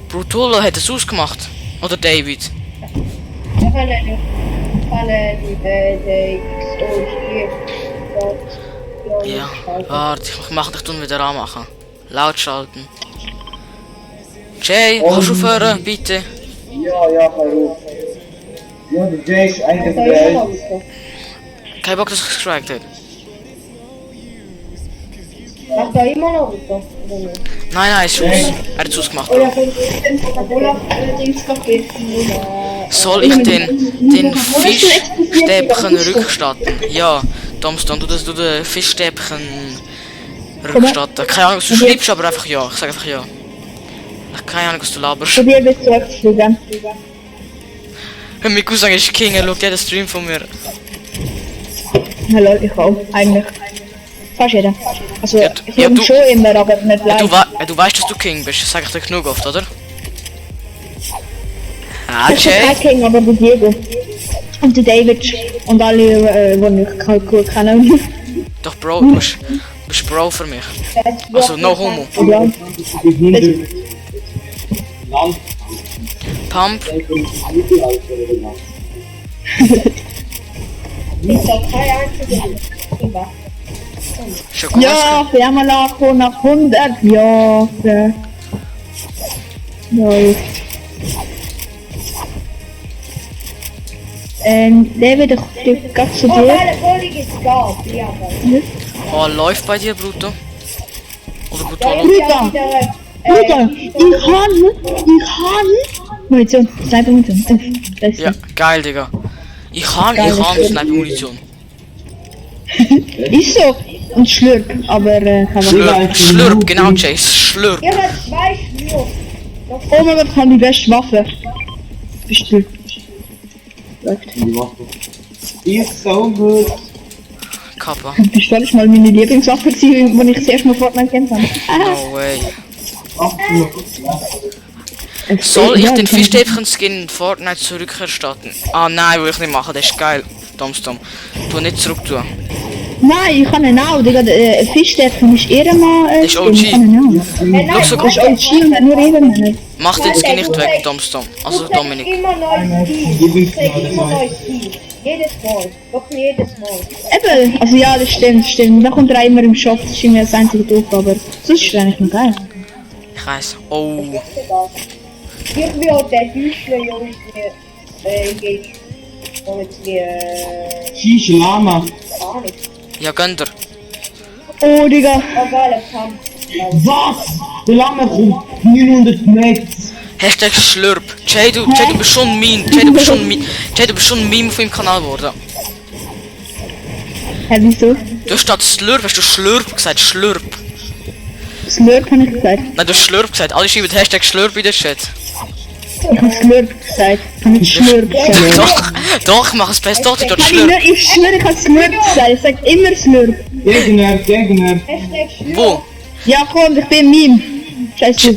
Speaker 1: Brutolo hat es ausgemacht. Oder David.
Speaker 3: Ich kann nicht.
Speaker 1: Ja, warte, ich mach dich tun wieder anmachen. Laut schalten. Jay, kannst du aufhören, bitte?
Speaker 4: Ja, Farouk. Ja, der Jay ist eigentlich
Speaker 3: Da
Speaker 4: der
Speaker 3: ist noch
Speaker 4: Älteste.
Speaker 3: Auto.
Speaker 1: Kein Bock, dass ich gestrikt habe.
Speaker 3: Macht da immer noch Auto? Oder nicht?
Speaker 1: Nein, ist aus. Er hat es ausgemacht,
Speaker 3: Oder
Speaker 1: Bro.
Speaker 3: Olaf allerdings vergessen.
Speaker 1: Soll ich den Fischstäbchen rückstatten? Ja, Tomstone, du den Fischstäbchen rückstatten. Keine Ahnung, was du schreibst, aber einfach ja. Ich sag einfach ja. Keine Ahnung, was du laberst.
Speaker 2: Probier bis zurückzufliegen.
Speaker 1: Mein Cousin ist King, er schaut jeden Stream von mir.
Speaker 2: Hallo, ich auch, eigentlich. Fast jeder. Also,
Speaker 1: Ja,
Speaker 2: ich
Speaker 1: ja,
Speaker 2: bin
Speaker 1: du-
Speaker 2: schon immer, aber nicht
Speaker 1: Ja,
Speaker 2: live.
Speaker 1: du weißt, dass du King bist, das sag ich dir genug oft, oder? Ah,
Speaker 2: Ich bin
Speaker 1: Jay.
Speaker 2: kein King, aber der Diego. Und der David. Und alle, die ich gut kenne.
Speaker 1: Doch, Bro, du bist Bro für mich. Also, no homo.
Speaker 2: Ja.
Speaker 4: Ich bin 100 Land.
Speaker 1: Pump.
Speaker 3: Ist doch kein einziger.
Speaker 1: Schon gut.
Speaker 2: Ja, wir haben nach 100 Jahren. Ja, jetzt. David, ich geh zu
Speaker 3: Oh,
Speaker 2: dir.
Speaker 3: meine Wohnung ist da. Ja,
Speaker 1: Oh, läuft bei dir, Bruto? Oder Brutolo?
Speaker 2: Bruder, Bruder, ich kann Munition, Sniper-Munition. Das ist
Speaker 1: Ja, geil, Digga. Ich kann Sniper-Munition.
Speaker 2: Ist so. Und Schlürp, aber kann man nicht.
Speaker 1: Schlürp, genau, Chase. Schlürp.
Speaker 3: Ich habe 2 Schlürf.
Speaker 2: Oh mein Gott, ich habe die beste Waffe. Bist du? Läuft.
Speaker 4: Ist so gut.
Speaker 1: Kappa.
Speaker 2: Pistole ist mal meine Lieblingswaffe, die ich das erste Mal Fortnite kennt habe.
Speaker 1: No way.
Speaker 4: Ach,
Speaker 1: Soll ich den Fischstäbchen-Skin in Fortnite zurückerstatten? Ah nein, will ich nicht machen, das ist geil. Tomstom. Tu nicht zurück tun.
Speaker 2: Nein, ich kann ihn auch. Digga, der Fischstäbchen ist Ehrenmann.
Speaker 1: Das ist OG.
Speaker 2: Ich kann ihn auch.
Speaker 1: Schau so
Speaker 2: Das
Speaker 1: gut.
Speaker 2: ist OG und hat nur Ehrenmann.
Speaker 1: Mach den Skin nicht weg, Tomstom. Also
Speaker 3: Du kriegst
Speaker 1: Dominik.
Speaker 3: immer neues Spiel. Du kriegst immer neues Spiel. Jedes Mal. Wirklich jedes Mal.
Speaker 2: Eben, also ja, das stimmt. Da kommt er immer im Shop, das ist irgendwie das einzige doof, aber sonst ist es eigentlich noch geil.
Speaker 1: Ich weiß. Oh.
Speaker 3: Ich will auch den Hüschler, Jungs, geht. Und jetzt
Speaker 4: Shish Lama.
Speaker 3: gar nicht.
Speaker 1: Ja, gönn dir.
Speaker 2: Oh, Digga.
Speaker 3: Oh, geile Pump.
Speaker 4: Was? Der Lama kommt 900 Metz.
Speaker 1: Hashtag Schlürp. Jay, du bist schon ein Meme. Jay, du bist schon ein Meme auf meinem Kanal geworden.
Speaker 2: Hä, wieso?
Speaker 1: Du hast statt Slurp, hast du Schlürp gesagt. Schlürp.
Speaker 2: Slurp habe ich gesagt.
Speaker 1: Nein, du hast Schlürp gesagt. Alle schreiben Hashtag Schlürp in den Chat.
Speaker 2: Ich habe Slurp gesagt. Ich habe nicht Slurp gesagt.
Speaker 1: Doch, mach es besser. Doch, du dort
Speaker 2: Kann
Speaker 1: Schlürp.
Speaker 2: ich schwöre, ich habe Slurp gesagt. Ich sag immer Slurp.
Speaker 4: Gegner.
Speaker 3: Hashtag Schlürf.
Speaker 1: Wo?
Speaker 2: Ja, komm, ich bin ein Meme. Scheiße,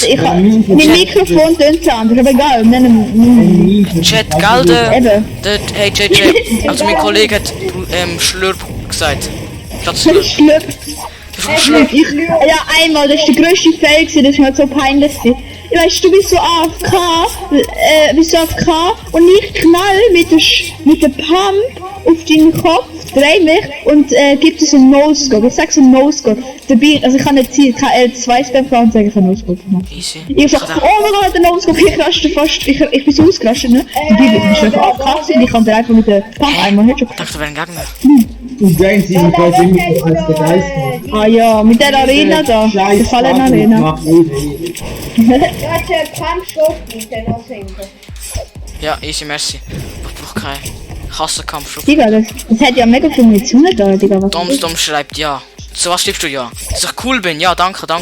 Speaker 2: ich mein Mikrofon tönt so anders, aber egal.
Speaker 1: Chat, gell,
Speaker 2: Eben.
Speaker 1: hey JJ, also mein Kollege hat Schlürp gesagt. Statt Slurp.
Speaker 2: Slurp.
Speaker 1: Du hast Schlürp.
Speaker 2: Ja, einmal, das war der grösste Fail, das ist mir so peinlich. Ich weißt, du bist so AFK, und ich knall mit der Pump auf deinen Kopf, dreh mich und gibt es einen No-Scope. Ich sag so einen No-Scope. Dabei, also ich kann nicht ziehen, ich kann L2-Spam fahren und sagen, ich habe No-Scope gemacht.
Speaker 1: Easy.
Speaker 2: Ich sag, oh mein Gott, der No-Scope, ich raste fast, ich bin so ausgerastet, ne? Dabei bist du einfach AFK und ich kann dir einfach mit der Pump einmal Headshot.
Speaker 1: Ich dachte, da wäre ein Gegner.
Speaker 4: Und Games sind
Speaker 3: Ja,
Speaker 4: quasi immer
Speaker 3: das
Speaker 4: so als der Geist.
Speaker 2: Ah ja, mit der Arena da, der Fallen Arena.
Speaker 3: Du hast ja Pump Shot, der noch singt.
Speaker 1: Ja, easy, merci. Ich brauch keinen. Ich hasse Kampfschub.
Speaker 2: Digga, das hat ja mega viel Munition da, Digga, was
Speaker 1: Domsdom schreibt ja. So was schreibst du ja? Dass ich cool bin, ja, danke.
Speaker 2: Er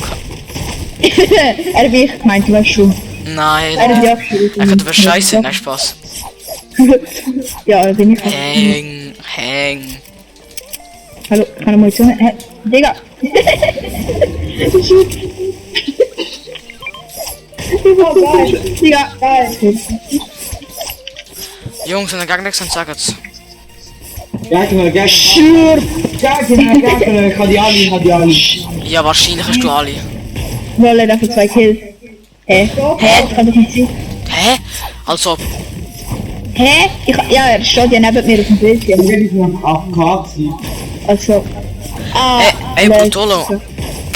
Speaker 2: hat ich gemeint, weißt du.
Speaker 1: Nein.
Speaker 2: Er hat ja geschrieben.
Speaker 1: Ich dachte, du wärst scheiße. Nein, Spaß.
Speaker 2: Ja, bin ich.
Speaker 1: Häng.
Speaker 2: Hallo, keine Munition. Hä? Digga. Digga.
Speaker 3: Geil.
Speaker 1: Jungs, wenn der Gegner sind, sagt's.
Speaker 4: Gegner.
Speaker 2: Schür.
Speaker 4: Gegner. Ich hab die alle.
Speaker 1: Ja, wahrscheinlich hast du alle.
Speaker 2: Wolle er dafür 2 Kills. Hä? Das kann doch nicht sein.
Speaker 1: Hä? Also,
Speaker 2: Hä? Ja, er steht ja neben mir auf dem Bildschirm.
Speaker 4: Ich bin noch AFK gewesen.
Speaker 2: Also. Ah,
Speaker 1: ey,
Speaker 2: nein.
Speaker 1: Brutolo.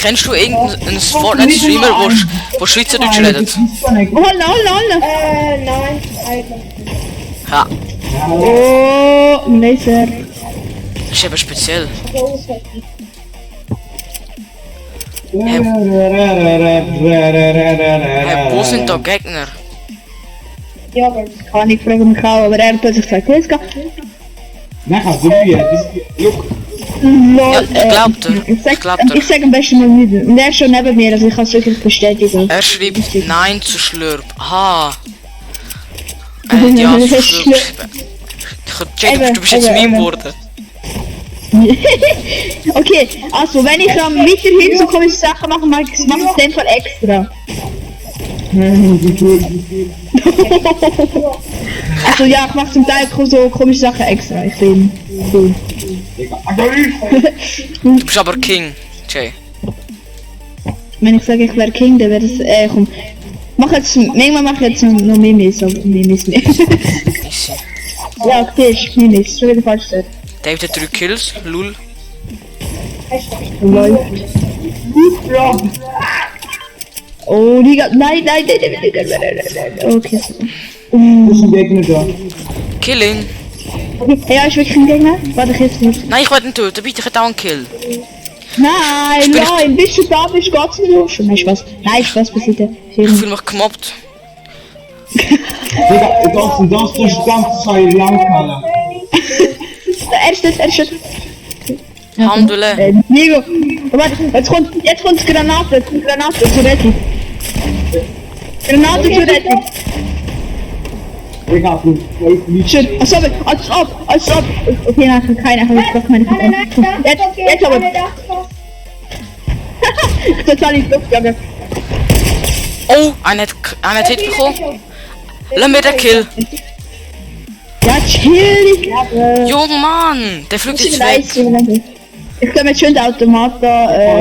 Speaker 1: Kennst du irgendeinen Fortnite-Streamer, wo Schweizerdeutsch redet?
Speaker 2: Holla.
Speaker 3: Nein, eigentlich.
Speaker 1: Ja,
Speaker 2: Oh, Laser.
Speaker 1: das ist eben speziell.
Speaker 3: So ist es.
Speaker 1: Hey, wo sind da Gegner?
Speaker 3: Ja, aber
Speaker 2: Kann ich fragen mich auch, aber er hat plötzlich 2 Kills gehabt.
Speaker 4: Nein, kannst du nicht. Look.
Speaker 2: Lol,
Speaker 1: Ja, ich glaub dir. Ich glaub dir.
Speaker 2: Ich sag am besten mal müde. Und er ist schon neben mir, also ich kann es wirklich bestätigen.
Speaker 1: Er schreibt Nein zu Schlurp. Aha. Ja, zu Schlurp. Jay, du bist jetzt Meme geworden.
Speaker 2: Okay, also wenn ich weiterhin so komische Sachen mache, mache ich es in dem Fall extra. Also ja, ich mache zum Teil so komische Sachen extra. Ich bin cool.
Speaker 1: Du bist aber King, Jay.
Speaker 2: Wenn ich sage, ich wäre King, dann wäre das, komm. Manchmal mache ich jetzt noch Mimis, aber Mimis nicht.
Speaker 1: Easy.
Speaker 2: Ja, okay, ist Mimis, schon wieder falsch gesagt.
Speaker 1: David hat 3 Kills, lul.
Speaker 2: Lol. Oh, Liga, nein. Okay, so.
Speaker 4: Wo ist ein Gegner da?
Speaker 1: Killing.
Speaker 2: Okay, ja, ist wirklich ein Gegner? Warte, ich jetzt nicht.
Speaker 1: Nein, ich werde ihn töten, bitte, ich hätte auch einen Kill.
Speaker 2: Nein, nein, bist du da, bist geht's nicht los. Nein, Spaß. Nein, Spaß, bitte.
Speaker 1: Ich fühle mich gemobbt.
Speaker 4: Digga, das tust du ganz so lang knallen.
Speaker 2: Er steht.
Speaker 1: Alhamdulillah.
Speaker 2: Nico, warte, jetzt kommt Granate zur Rettung. Granate zur Rettung.
Speaker 4: Digga, du weißt nicht.
Speaker 2: Schön, als ob. Okay, nein, keiner, ich brauch meine Karte. Jetzt aber. Total in die Luft, Junge.
Speaker 1: Oh, einer hat Hit bekommen. Lass mir den Kill.
Speaker 2: Ja, chill, ich
Speaker 1: Jung Mann, der fliegt jetzt weg.
Speaker 2: Ich kann mir schön den Automat da,
Speaker 1: Hä?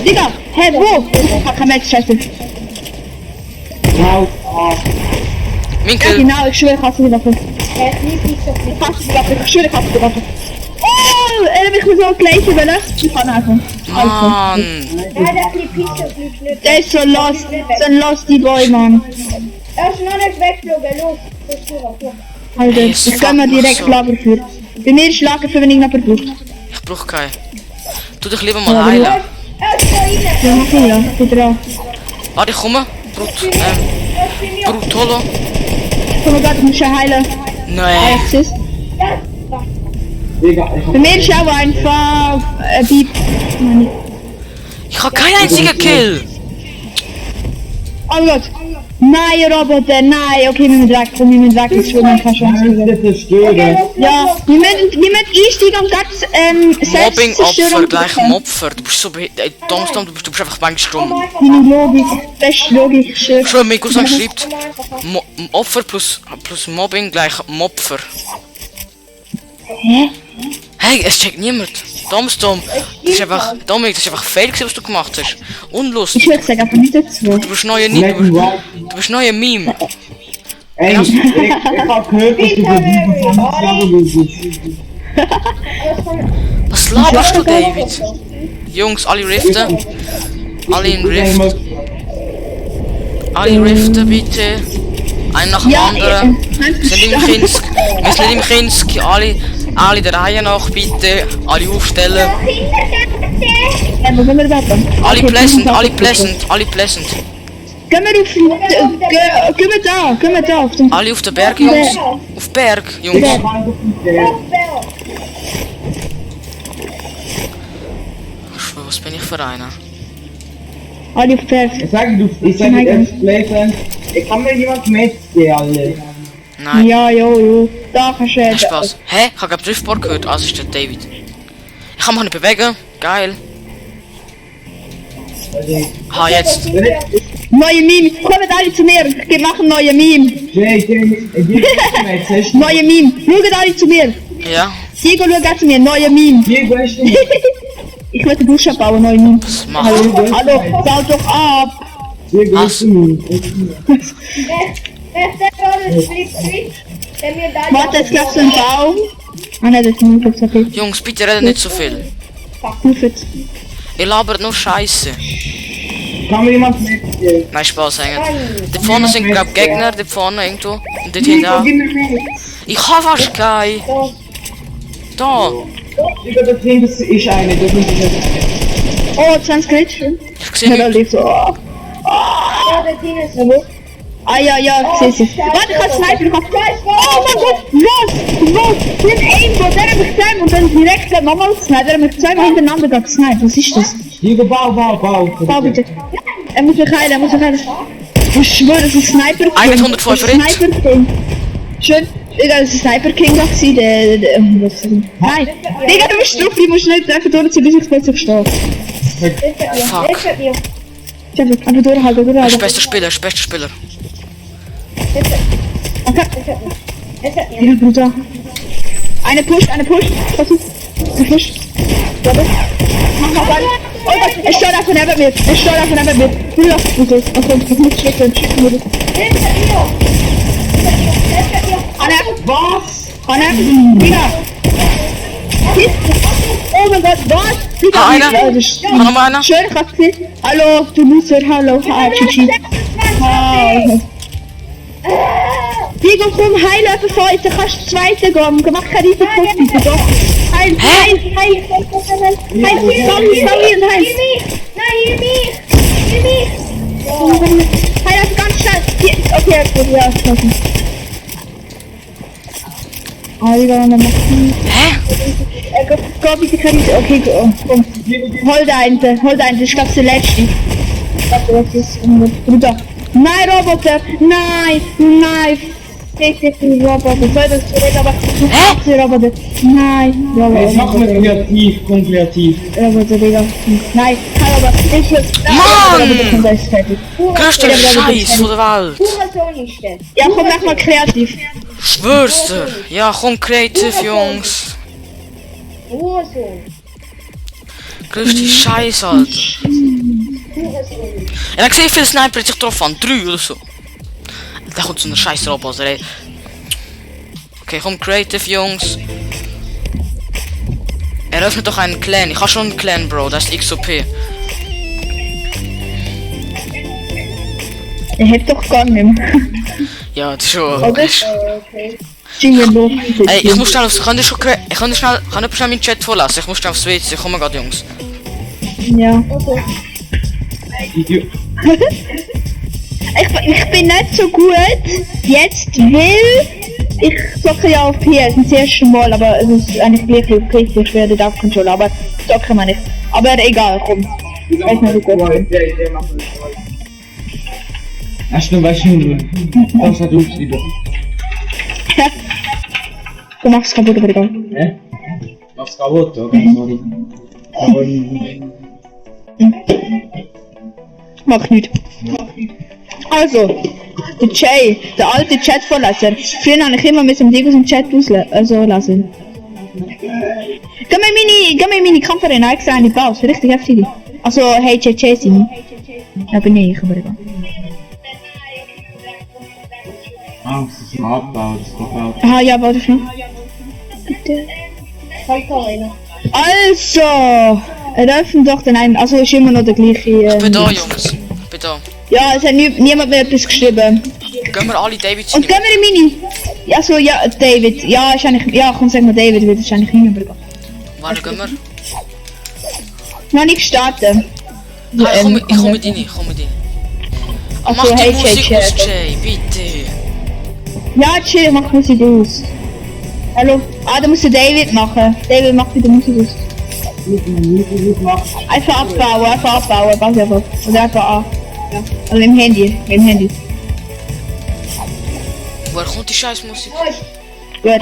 Speaker 2: Digga, hä, wo? Ich hab kein Match, scheiße.
Speaker 4: Genau.
Speaker 1: Mein
Speaker 2: Ja,
Speaker 1: Kill.
Speaker 2: genau, ich schwöre, ich hasse die Waffe.
Speaker 3: Er ist nicht so viel.
Speaker 2: Ich schwöre, ich hasse die Waffe. Oh, er hat mich so gleich überlassen. Ich kann einfach.
Speaker 1: Mann.
Speaker 3: Ja, der fliegt Pizza, fliegt nicht.
Speaker 2: Der ist so lost, die Boy, Mann.
Speaker 3: Er ist noch nicht weggeflogen, los. Das ist so.
Speaker 2: Alter,
Speaker 1: Hey,
Speaker 2: ich kann mir
Speaker 1: fuck,
Speaker 2: direkt
Speaker 1: so.
Speaker 2: Lager für. Bei mir ist Lager für, wenn ich jemanden braucht.
Speaker 1: Ich brauch keinen. Tu dich lieber mal heilen.
Speaker 3: Er ist da rein.
Speaker 2: Ja, mach ich ja, ich bin dran.
Speaker 1: Warte, ich komme. Brutolo.
Speaker 2: Oh mein Gott, ich muss schon heilen.
Speaker 1: Nein.
Speaker 2: Assist.
Speaker 4: Digga, ich
Speaker 2: Bei mir ist auch einfach Beep.
Speaker 1: Ich habe keinen einzigen Kill.
Speaker 2: Oh Gott. Nein, Roboter, nein. Okay, wir müssen weg, wir müssen weg. Ich will meine Chance
Speaker 4: kann
Speaker 2: geben.
Speaker 4: das zerstören.
Speaker 2: Ja, wir müssen einsteigen und ganz
Speaker 1: Mobbing-Opfer gleich Mopfer. Du bist so behindert. Du bist einfach manchmal stumm.
Speaker 2: Meine Logik, beste Logik. Ich schwöre.
Speaker 1: Schon, mein Cousin schreibt, Opfer plus Mobbing gleich Mopfer.
Speaker 2: Hä?
Speaker 1: Hey, es checkt niemand. Tom, das ist einfach, Dominik, das ist einfach fail gewesen, was du gemacht hast. Unlustig.
Speaker 2: Ich würde sagen, einfach nicht dazu.
Speaker 1: Du bist neuer du bist neuer Meme.
Speaker 4: Ey, ich hab gehört, dass du bei 27 Jahren bist.
Speaker 1: Was laberst du, David? Jungs, alle riften. Alle in Rift. Alle riften, bitte. Einen nach dem anderen. Wir sind im Kinsk. Wir sind im Kinsk. Alle der Reihe nach, bitte. Alle aufstellen.
Speaker 2: Ja, wo gehen wir weiter?
Speaker 1: Alle
Speaker 2: Okay,
Speaker 1: pleasant, alle
Speaker 2: 25%.
Speaker 1: pleasant, alle pleasant.
Speaker 2: Gehen wir da auf den...
Speaker 1: Alle auf den Berg, Jungs. Auf Berg, Jungs. Was bin ich für einer?
Speaker 2: Alle auf Berg.
Speaker 4: Ich sag jetzt Playfan, ich kann mir jemand mitgehen, alle.
Speaker 1: Nein.
Speaker 2: Ja, jo. Da kannst du...
Speaker 1: Hast Spaß. Hä? Ich hab grad Driftboard gehört. Also ist der David. Ich kann mich nicht bewegen. Geil. Ah, jetzt.
Speaker 2: Neue Meme. Kommt alle zu mir. Wir machen neue Meme. Neue Meme. Schaut alle zu mir.
Speaker 1: Ja.
Speaker 2: Diego, schau zu mir. Neue Meme. Ich will den Busch abbauen. Neue Meme.
Speaker 1: Was macht
Speaker 2: Hallo, bau doch ab.
Speaker 3: Der fliegt nicht. Der mir da.
Speaker 2: Warte, jetzt gab's einen Baum. Ah nein, das ist nicht so viel.
Speaker 1: Jungs, bitte redet nicht so viel.
Speaker 2: Rufet.
Speaker 1: Ihr labert nur Scheiße.
Speaker 4: Kann mir jemand mitgeben?
Speaker 1: Nein, Spaß hängen. Da vorne sind, glaub Gegner, da vorne irgendwo. Und dort hinten
Speaker 4: Nico,
Speaker 1: auch.
Speaker 4: gib mir mehr.
Speaker 1: Ich hab fast keinen. Da.
Speaker 4: Über das Ding, das ist eine, das muss ich nicht.
Speaker 2: Oh, 20 Glitch.
Speaker 1: Ich sehe
Speaker 2: Ja, da
Speaker 1: nicht.
Speaker 2: liegt so. Oh.
Speaker 3: Ja, der Ding ist
Speaker 2: Ah ja, ja, siehst du. Warte, ich hab Sniper, ich hab... Oh mein Gott, was? Den Aimbot, der hat mich gesniped und dann direkt nochmal gesniped. Der hat mich zweimal hintereinander gesniped. Was ist das?
Speaker 4: Nico, bau.
Speaker 2: Bau bitte. Er muss mich heilen, Ich schwöre, das ist ein Sniper King.
Speaker 1: 105
Speaker 2: Das ist ein Sniper King. Schön. Digga, das ist ein Sniper King doch gewesen, Nein. Digga, du musst drauf, du musst nicht einfach durchziehen, bis ich plötzlich stehe.
Speaker 1: Fuck.
Speaker 2: Ich einfach durchhalten.
Speaker 1: Das ist bester Spieler, ist bester Spieler.
Speaker 2: Ja, Bruder. Eine Push. Versuch. Eine Push. Warte. Mach mal weiter. Oh Gott, er steht einfach neben mir. Bruder, Bruder. Okay, ich muss schicken. Anna.
Speaker 4: Was?
Speaker 2: Anna. Digga. Oh mein Gott, was? Digga,
Speaker 1: Ah, einer.
Speaker 2: ja, das ist-
Speaker 1: Kann noch mal einer?
Speaker 2: Schön, ich hab's gesehen. Hallo, du Loser, hallo. Ah, Chichi. Hi. Diego, komm, heil einfach vor, jetzt kannst du zweite gehen. Mach kein Risiko, bitte, doch. Heil. Heil, und heil. Heil, also ganz schnell. Hier, okay, gut, ja, schaffen. Ah, Digga, dann mach ich.
Speaker 1: Hä?
Speaker 2: Go, bitte kein Risiko. Okay, go, komm. Hol deinen, ich glaub, der letzte. Ich glaub, das ist Bruder. Nein, Roboter! Nein! Fick dich, du Roboter! Soll das zurück, aber... Hä? Roboter! Nein!
Speaker 4: Jetzt mach mal kreativ, komm kreativ.
Speaker 2: Roboter, Digga! Nein! Kein Roboter! Ich will...
Speaker 1: Mann!
Speaker 2: Da ist fertig.
Speaker 1: Größter Scheiß von der Welt.
Speaker 2: Ja, komm, mach mal kreativ.
Speaker 1: Schwör's dir. Ja, komm, creative, Jungs. Größte Scheiß, Alter. Ja, dann sehe ich viele Sniper sich drauf an. 3 oder so. Da kommt so eine scheiß Roboter, ey. Okay, komm, creative, Jungs. Eröffnet doch einen Clan. Ich habe schon einen Clan, Bro. Das ist XOP.
Speaker 2: Er hat doch gar nicht mehr.
Speaker 1: Ja, das ist schon.
Speaker 2: Oder?
Speaker 3: Okay.
Speaker 2: Jingle los.
Speaker 1: Ey, ich muss schnell aufs. Kann ich schnell meinen Chat vorlassen? Ich muss schnell aufs WC. Komm mal grad, Jungs.
Speaker 2: Ja.
Speaker 4: Idiot.
Speaker 2: Ich bin nicht so gut jetzt, weil ich zocke ja auf PS das erste Mal, aber es ist eigentlich wirklich okay, ich werde auf Controller, aber zocke man nicht. Aber egal, komm. Weiß nicht, wie gut.
Speaker 4: Der macht das. Ach stimmt, weißt du, das hat uns wieder.
Speaker 2: Du machst kaputt, aber egal.
Speaker 4: Hä? Mach's kaputt, okay, sorry. Aber
Speaker 2: Mach nicht. Also, der Jay, der alte Chatvorleser. Früher habe ich immer mit dem Ding aus dem Chat lassen. Geh mir meine Kampfarena extra eine Pause, richtig heftig. Also, hey Jay, Simi. Ja, bin ich, aber egal.
Speaker 4: Angst, das ist ein Abbau, das ist doch
Speaker 2: Aha, ja, warte schnell. Bitte. Also, eröffnen doch den einen, also ist immer noch der gleiche.
Speaker 1: Ich bin da, Jungs. Ich bin da.
Speaker 2: Ja, es hat niemand mehr etwas geschrieben.
Speaker 1: Gehen wir alle David
Speaker 2: Und gehen wir in meine. Ja, so, ja, David. Ja, ist eigentlich, ja, komm, sag mal David, weil das ist eigentlich nicht mehr.
Speaker 1: Warte, gehen wir.
Speaker 2: Noch nicht starten.
Speaker 1: Ah, ich komm mit rein,
Speaker 2: Also,
Speaker 1: Mach die
Speaker 2: hey,
Speaker 1: Musik
Speaker 2: Jay,
Speaker 1: aus, Jay, bitte.
Speaker 2: Ja, chill, mach Musik aus. Hallo? Ah, da musst du David machen. David macht wieder Musik aus. Einfach abbauen, pass einfach. Oder einfach an. Ja. Also im Handy.
Speaker 1: Woher kommt die scheiß Musik?
Speaker 2: Gut,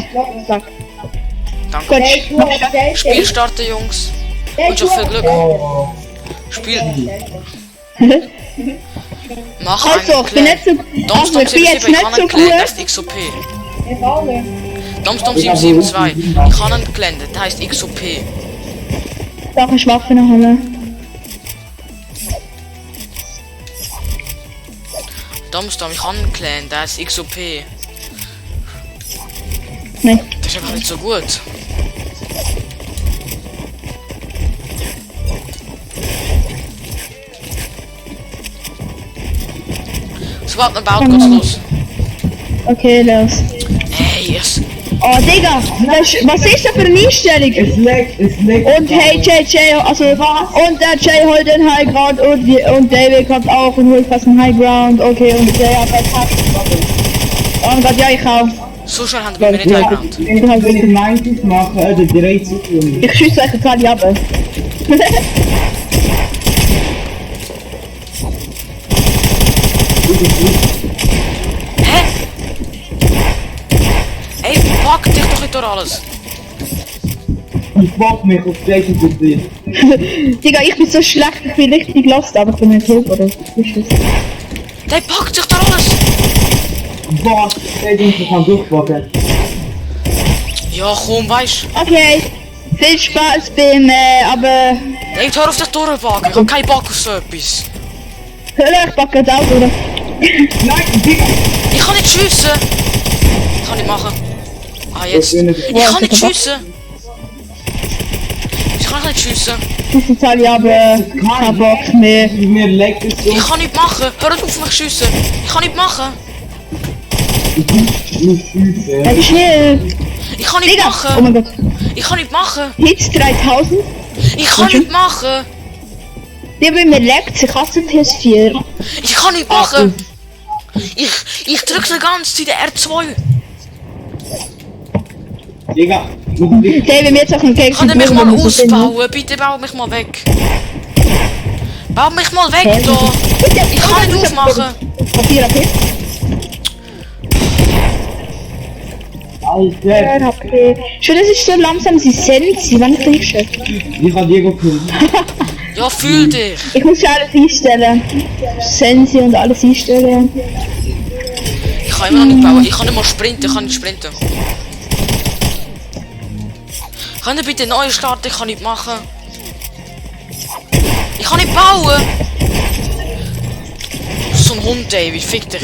Speaker 2: sag.
Speaker 1: Danke.
Speaker 2: Gut,
Speaker 1: Spiel starten, Jungs. Und schon viel Glück. Spiel. Mach
Speaker 2: Also,
Speaker 1: einen
Speaker 2: ich bin
Speaker 1: Clan.
Speaker 2: nicht so...
Speaker 1: Dom
Speaker 2: Also, ich bin jetzt
Speaker 1: 77, ich
Speaker 2: nicht
Speaker 1: kann
Speaker 2: so
Speaker 1: einen Clan,
Speaker 2: gut.
Speaker 1: das ist XOP. Dom 772, ich kann einen Clan, das heißt XOP.
Speaker 2: Darf ich Waffen noch holen?
Speaker 1: Dom, ich kann einen Clan, das ist XOP.
Speaker 2: Nein.
Speaker 1: Das ist einfach nicht so gut. Sobald man baut, geht's los.
Speaker 2: Okay, los.
Speaker 1: Ey, yes.
Speaker 2: Oh, Digga, was ist das für eine Einstellung?
Speaker 4: Es leckt.
Speaker 2: Und hey, JJ, also, und der Jay holt den High Ground und David kommt auch und holt fast den High Ground. Okay, und Jay hat das fast. Oh Gott, ja, ich auch.
Speaker 1: So schnell haben wir nicht Highground.
Speaker 4: Wenn ich 90 mache, dann dreht sich um.
Speaker 2: Ich schieße euch jetzt alle ab.
Speaker 1: Hä? Ey, pack dich doch nicht durch alles.
Speaker 4: Ich bock mich auf das und das.
Speaker 2: Digga, ich bin so schlecht, ich bin richtig lost, aber ich bin nicht hilf, oder?
Speaker 1: Ey, pack dich durch alles.
Speaker 4: Boah, ich kann durchbocken.
Speaker 1: Ja, komm, weißt
Speaker 2: Okay, viel Spaß beim, aber...
Speaker 1: du. Ey, hör auf dich durchzupacken. Ich hab keinen Bock auf so etwas.
Speaker 2: Hör, ich packe das Auto, oder?
Speaker 4: Nein, Digga!
Speaker 1: Ich kann nicht schiessen. Ich kann nicht machen. Ah, jetzt. Ich kann nicht schiessen. Ich kann nicht schiessen.
Speaker 2: Das ist jetzt alle aber kein Bock mehr.
Speaker 4: Mir leckt es so.
Speaker 1: Ich kann nicht machen. Hör auf mich schiessen. Ich kann nicht machen.
Speaker 4: Ich muss schiessen.
Speaker 2: Hey, schnell!
Speaker 1: Ich kann nicht
Speaker 2: Digga! Oh
Speaker 1: machen.
Speaker 2: mein Gott.
Speaker 1: Ich kann nicht machen.
Speaker 2: Hits 3000.
Speaker 1: Ich kann nicht machen.
Speaker 2: Der bei mir leckt, ich hasse PS4.
Speaker 1: Ich kann nicht machen. Ich drück die ganze Zeit R2.
Speaker 4: Digga,
Speaker 2: Der, wenn wir jetzt auch einen Gegner
Speaker 1: Kann ihr mich mal ausbauen? Bitte bau mich mal weg. Bau mich mal weg da. Ich kann nicht aufmachen.
Speaker 2: Papier, okay?
Speaker 4: Alter,
Speaker 2: Okay. Schon, das ist so langsam, sie sind sie, wann ich nicht schaffe.
Speaker 4: ich hab Diego gekillt.
Speaker 1: Ja, fühl dich.
Speaker 2: Ich muss ja alles einstellen. Sensi und alles einstellen.
Speaker 1: Ich kann immer noch nicht bauen. Ich kann nicht mal sprinten. Ich kann nicht sprinten. Könnt ihr bitte neu starten? Ich kann nicht machen. Ich kann nicht bauen. So ein Hund, David. Fick dich.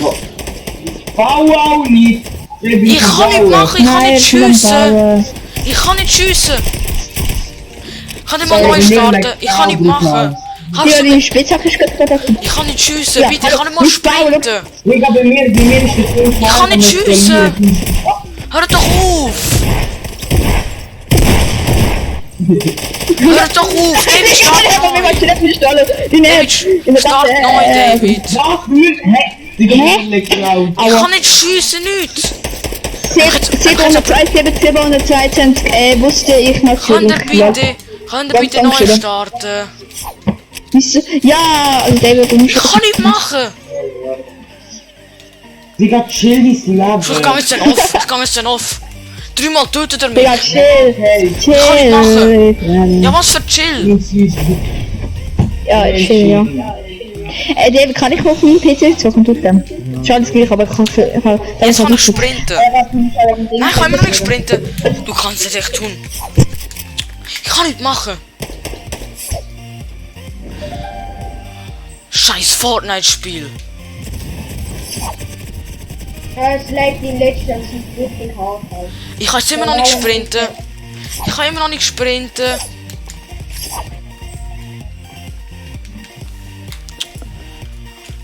Speaker 4: Bau auch nicht!
Speaker 1: Ich kann nicht machen. Ich kann nicht
Speaker 2: ich will
Speaker 1: schiessen.
Speaker 2: bauen.
Speaker 1: Ich kann nicht schiessen. Könnt ihr mal neu starten? Ich kann nicht machen. Kannst
Speaker 2: Ja,
Speaker 1: du
Speaker 2: die Spitzhacke ist gerade.
Speaker 1: Ich kann nicht schiessen,
Speaker 2: Ja,
Speaker 1: bitte, ich kann nicht mal
Speaker 2: nicht bauen.
Speaker 1: sprinten.
Speaker 4: Digga, bei mir ist das so.
Speaker 1: Ich kann nicht schiessen. Hör doch auf! Hör doch auf! David, start neu! David, start neu, David!
Speaker 4: Was? Hä? Digga, mir leckt drauf.
Speaker 1: Ich kann nicht schiessen, nichts!
Speaker 2: 722, wusste ich
Speaker 1: Könnt
Speaker 2: natürlich.
Speaker 1: ihr bitte neu starten?
Speaker 2: Ja, also David, du musst...
Speaker 1: Ich kann nicht machen!
Speaker 4: Digga, chill nicht Leben.
Speaker 1: Ich komm jetzt dann auf, ich komm jetzt dann auf! Dreimal tötet er
Speaker 2: Digga,
Speaker 1: mich!
Speaker 2: chill, chill.
Speaker 1: Ja, was für chill!
Speaker 2: Ja, chill, ja. David, kann ich auf meinem PC zocken, tut dem? Ist alles gleich, aber ich kann...
Speaker 1: Jetzt kann ich sprinten! Nein, ich kann immer noch nicht sprinten! Du kannst es echt tun! Ich kann nicht machen! Scheiß Fortnite-Spiel!
Speaker 3: Es leckt die letzte, das sieht wirklich hart aus.
Speaker 1: Ich kann jetzt immer noch nicht sprinten! Ich kann immer noch nicht sprinten!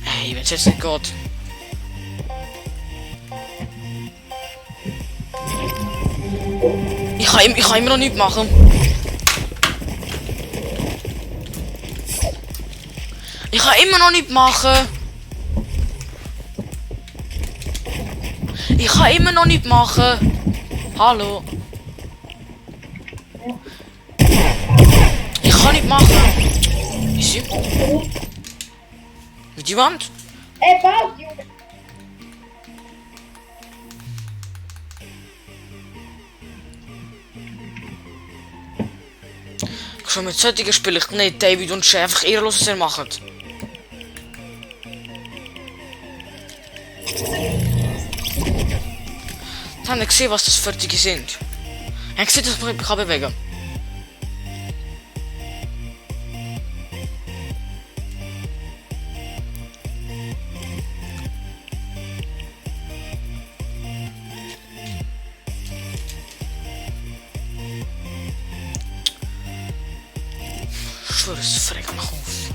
Speaker 1: Hey, wenn es jetzt nicht geht. Ich kann immer noch nicht machen. Ich kann immer noch nicht machen. Ich kann immer noch nicht machen. Hallo. Ich kann nicht machen. Ist sie? Mit jemand?
Speaker 3: Baut, Junge!
Speaker 1: Schon mit solchen spiele ich nicht David und Chef einfach ehrenlos, was ihr macht. Jetzt haben wir gesehen, was das für die sind. Ich habe gesehen, dass ich mich bewegen kann. Ich schwöre, es fragt mich auf.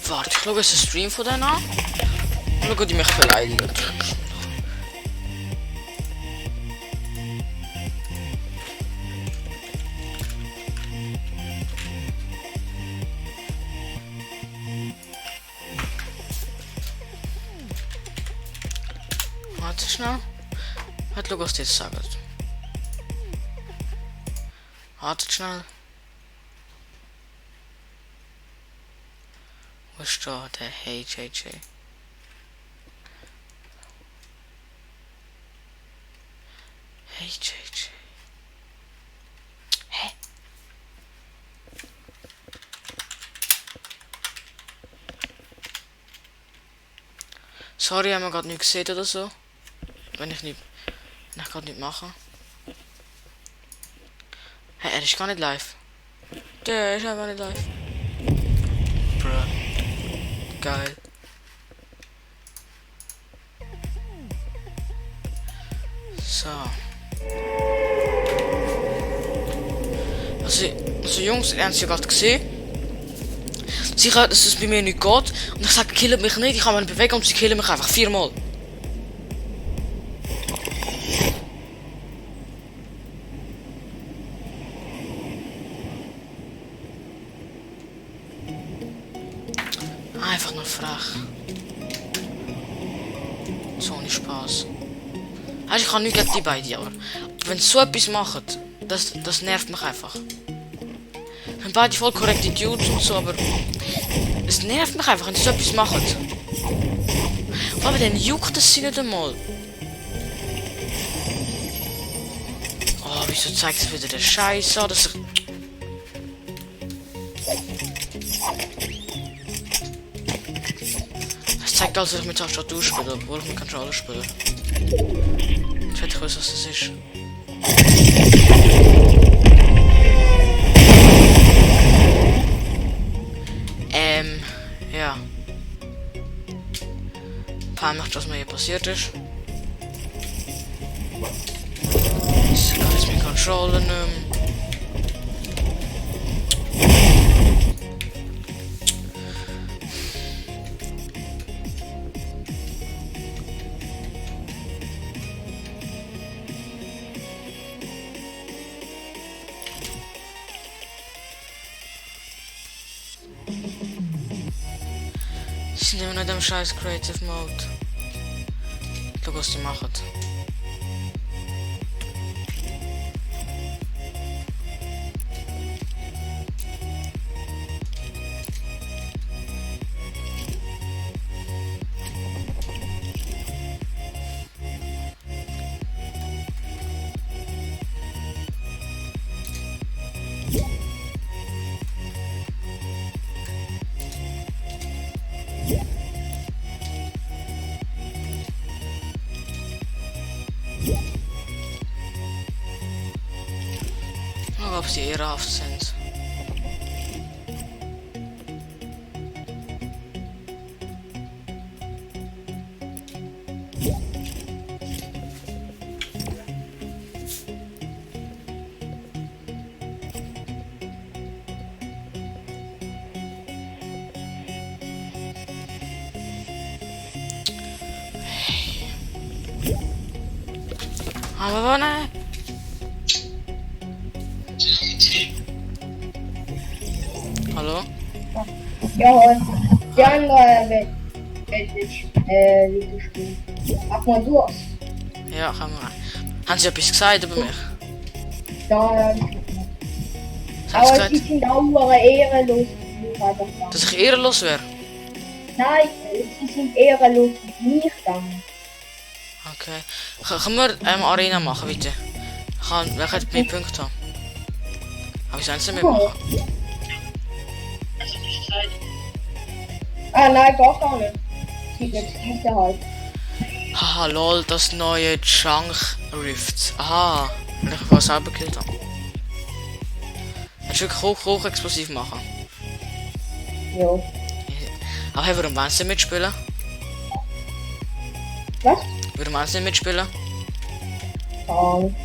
Speaker 1: Warte, ich schaue jetzt den Stream von denen an. Schau, die mich beleidigen. Warte schnell. Warte, schau, was die jetzt sagen. Wartet schnell. Wo ist da der Hey JJ? Hey JJ. Hä? Sorry, haben wir gerade nicht gesehen oder so. Wenn ich gerade nicht mache. Hä, er ist gar nicht live. Der ist einfach nicht live. Bruh. Geil. So. Also Jungs, ihr habt es ja gerade gesehen. Sicher, dass es bei mir nicht geht. Und ich sage, killt mich nicht. Ich kann mich nicht bewegen und sie killen mich einfach 4-mal. Einfach nur frech. So ohne Spaß. Also ich kann nicht gegen die beiden, aber wenn sie so etwas machen, das nervt mich einfach. Ich bin beide voll korrekte Dudes und so, aber es nervt mich einfach, wenn sie so etwas machen. Vor allem dann juckt es sie nicht einmal. Oh, wieso zeigt es wieder den Scheiß an, dass ich... Es zeigt also, dass ich mit Tastatur spiele, obwohl ich mit Controller spiele. Ich weiß nicht, was das ist. Ja. Peinlich, was mir hier passiert ist. Ich kann jetzt mit Controller nehmen. Sie sind immer noch in dem scheiß Creative Mode. Schau, was die machen. Ob sie ehrenhaft sind. Aber nein. Hallo?
Speaker 3: Ja, die andere wird nicht Video spielen. Mach mal durch.
Speaker 1: Ja, kann man. Haben sie etwas gesagt über mich?
Speaker 3: Ja,
Speaker 1: Was haben sie
Speaker 3: aber
Speaker 1: gesagt?
Speaker 3: die sind auch ehrenlos.
Speaker 1: Dass ich ehrenlos wäre?
Speaker 3: Nein, sie sind ehrenlos mit mir gegangen.
Speaker 1: Okay. Können wir Arena machen, bitte? Wer hat mehr Punkte haben? Aber ich soll es nicht mitmachen.
Speaker 3: Ah, nein, gar nicht. Sieht jetzt diese halt.
Speaker 1: Haha, lol, das neue Chunk Rift. Aha, wenn ich was selber gekillt habe. Willst du wirklich hoch explosiv machen?
Speaker 3: Ja.
Speaker 1: Aber hey, warum wollen sie nicht mitspielen?
Speaker 3: Was?
Speaker 1: Warum wollen sie nicht mitspielen?
Speaker 3: Keine.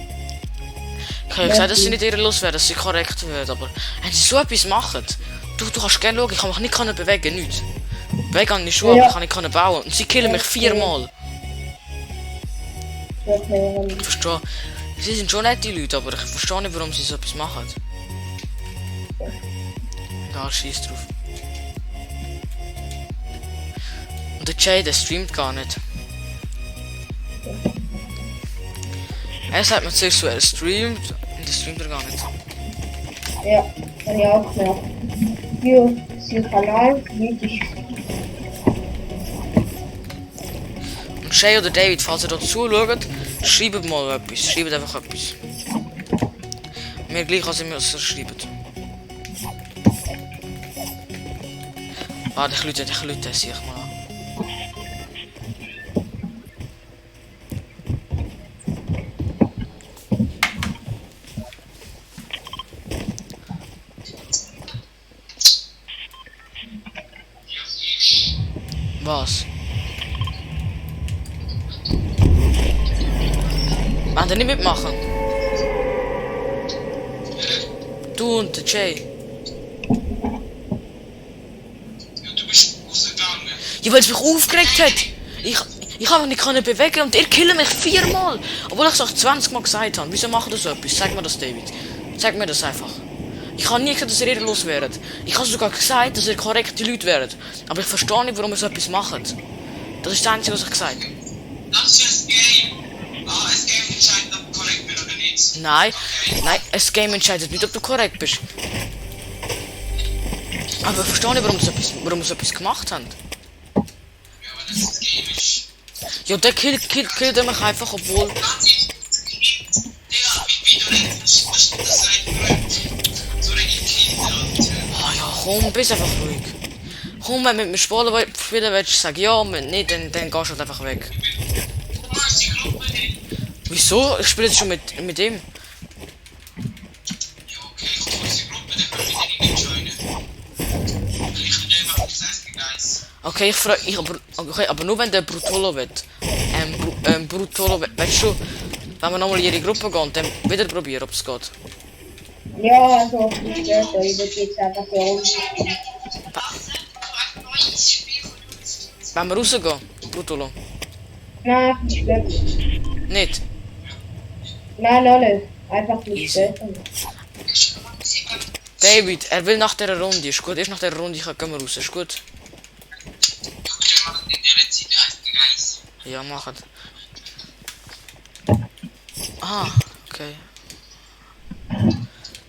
Speaker 1: Ich habe gesagt, dass sie nicht ehrenlos werden, dass sie korrekt werden, aber wenn sie so etwas machen, du kannst gerne schauen, ich kann mich nicht bewegen, nichts. Weg kann ich schon,
Speaker 2: Ja.
Speaker 1: aber ich kann nicht bauen. Und sie killen mich 4-mal.
Speaker 2: Okay,
Speaker 1: Ich verstehe. Sie sind schon nette Leute, aber ich verstehe nicht, warum sie so etwas machen. Egal, scheiß drauf. Und der Jay, der streamt gar nicht. Er sagt mir zuerst so, er streamt, und das streamt er gar nicht.
Speaker 2: ja, kann ich auch gemacht. Für den Kanal, mythisch.
Speaker 1: Und Jay oder David, falls ihr dort zuschaut, schreibt mal etwas. Schreibt einfach etwas. Mir gleich, als ihr mir das schreibt. Warte, ich lüte, sehe ich mal an. Was? Wollt ihr nicht mitmachen? Du und der Jay.
Speaker 5: Du bist rausgegangen.
Speaker 1: Ja, weil es mich aufgeregt hat. Ich habe mich nicht können bewegen und ihr killt mich 4-mal. Obwohl ich es auch 20 Mal gesagt habe. Wieso macht ihr so etwas? Sag mir das, David. Sag mir das einfach. Ich habe nie gesagt, dass ihr ehrenlos wäret. Ich habe sogar gesagt, dass ihr korrekte Leute wäret. Aber ich verstehe nicht, warum ihr so etwas macht. Das ist das Einzige, was ich gesagt habe.
Speaker 5: Das ist ein Game. Das Game entscheidet, ob du korrekt bist oder nicht.
Speaker 1: Nein, das Game entscheidet nicht, ob du korrekt bist. Aber ich verstehe nicht, warum ihr so etwas gemacht habt.
Speaker 5: Ja, weil das ein Game ist.
Speaker 1: Ja, der killt er mich einfach, obwohl...
Speaker 5: Das ist Digga, wie du redest, das recht berühmt. So richtig Kind, Alter.
Speaker 1: Ah ja, komm, bist einfach ruhig. Komm, wenn du mit mir spielen willst, sag ja, wenn nicht, dann gehst du halt einfach weg.
Speaker 5: Du machst die Gruppe nicht.
Speaker 1: Wieso? Ich spiele jetzt schon mit ihm.
Speaker 5: Ja, okay, ich mach die Gruppe, dann kann ich wieder nicht joinen. Ich will dir machen, das heißt Guys.
Speaker 1: Okay, aber nur wenn der Brutolo will. Brutolo, weißt du, wenn wir nochmal in ihre Gruppe gehen, dann wieder probieren, ob es geht.
Speaker 2: Ja, also, ich später, ich würde jetzt einfach so rum.
Speaker 1: Wenn wir rausgehen, Brutolo.
Speaker 2: Nein, später.
Speaker 1: Nicht.
Speaker 2: Nein, noch nicht. Einfach nicht
Speaker 1: Easy.
Speaker 2: später.
Speaker 1: David, er will nach der Runde, ist gut. Erst nach der Runde gehen wir raus, ist gut.
Speaker 5: Wir machen in der Zeit als Guys.
Speaker 1: Ja, machen. Ah, okay.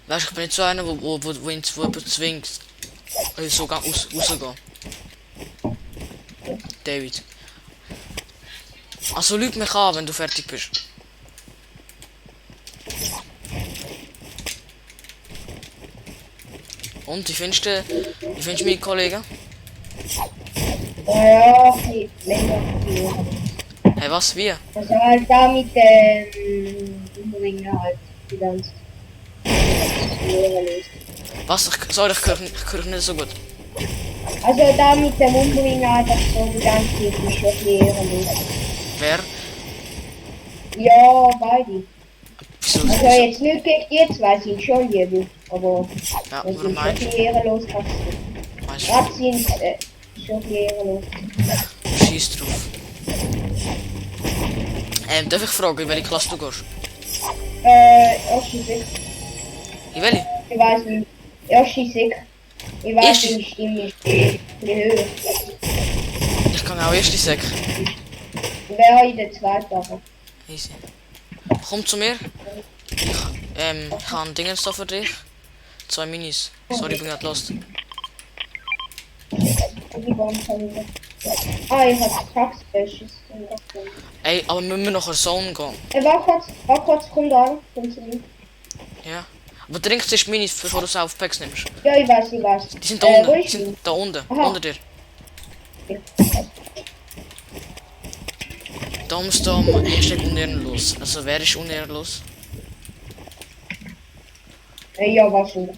Speaker 1: Weißt du, ich bin nicht so einer, wo jemand zwingt, so rausgehen. David. Also lüg mich an, wenn du fertig bist. Und, wie findest du meine Kollegen?
Speaker 2: Ja, ich länger.
Speaker 1: Hey, was, wie?
Speaker 2: Also halt da mit dem Ringen halt die ganze
Speaker 1: Was? Sorry, ich höre dich nicht so gut.
Speaker 2: Also da mit dem Umbringen halt das so die ganze Zeit ist schon ehrenlos.
Speaker 1: Wer?
Speaker 2: Ja, beide.
Speaker 1: Wieso?
Speaker 2: Also jetzt nicht gegen die zwei sind schon lieb, aber
Speaker 1: Ja,
Speaker 2: das
Speaker 1: warum
Speaker 2: sind schon
Speaker 1: meinst du?
Speaker 2: die ehrenlos.
Speaker 1: Meinst
Speaker 2: Gerade sind schon die ehrenlos.
Speaker 1: du? Scheiß drauf. Darf ich fragen, in welche Klasse du gehst?
Speaker 2: Erste Sick.
Speaker 1: In welche?
Speaker 2: Ich weiß nicht. Erste Sick. Ich weiß
Speaker 1: Erste-
Speaker 2: nicht, die Stimme ist ein bisschen höher.
Speaker 1: Ich kann auch erste Sek.
Speaker 2: Wäre in der zweiten aber.
Speaker 1: Easy. Komm zu mir. Ich habe ein Dingens da für dich. 2 Minis. Sorry, ich bin gerade lost.
Speaker 2: Die Bombe kann ich nicht. Ah, ich hab Taxfasches.
Speaker 1: Ey, aber müssen wir nach der Zone gehen?
Speaker 2: War kurz, komm da. Komm zu mir.
Speaker 1: Ja. Aber trink zuerst Minis, bevor du es auf Packs nimmst.
Speaker 2: Ja, ich weiß, ich weiß.
Speaker 1: Die sind da unten.
Speaker 2: Wo
Speaker 1: Die
Speaker 2: ist die?
Speaker 1: sind da unten.
Speaker 2: Aha.
Speaker 1: Unter dir. Da musst du am Hashtag unehrenlos. Also wer ist unehrenlos?
Speaker 2: Ja, war schon.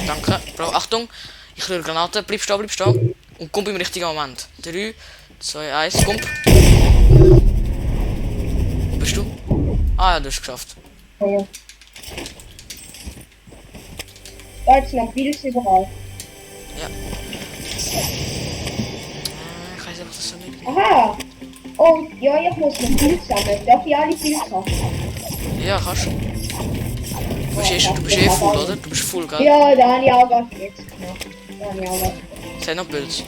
Speaker 1: Danke. Bro, Achtung. Ich rühre Granate. Bleib stehen. Und komm im richtigen Moment. 3, 2, 1, komm. Wo bist du? Ah ja, du hast es geschafft.
Speaker 2: Ja. Da jetzt noch vieles überall.
Speaker 1: Ja.
Speaker 3: Aha! Und ja, ich muss noch Pilze sammeln. Darf ich alle Pilze haben?
Speaker 1: Ja, kannst du. Du bist eh full, oder? Du bist full, gell?
Speaker 3: Ja, da habe ich auch was jetzt gemacht. Da habe ich auch was.
Speaker 1: Es hat noch Pilze.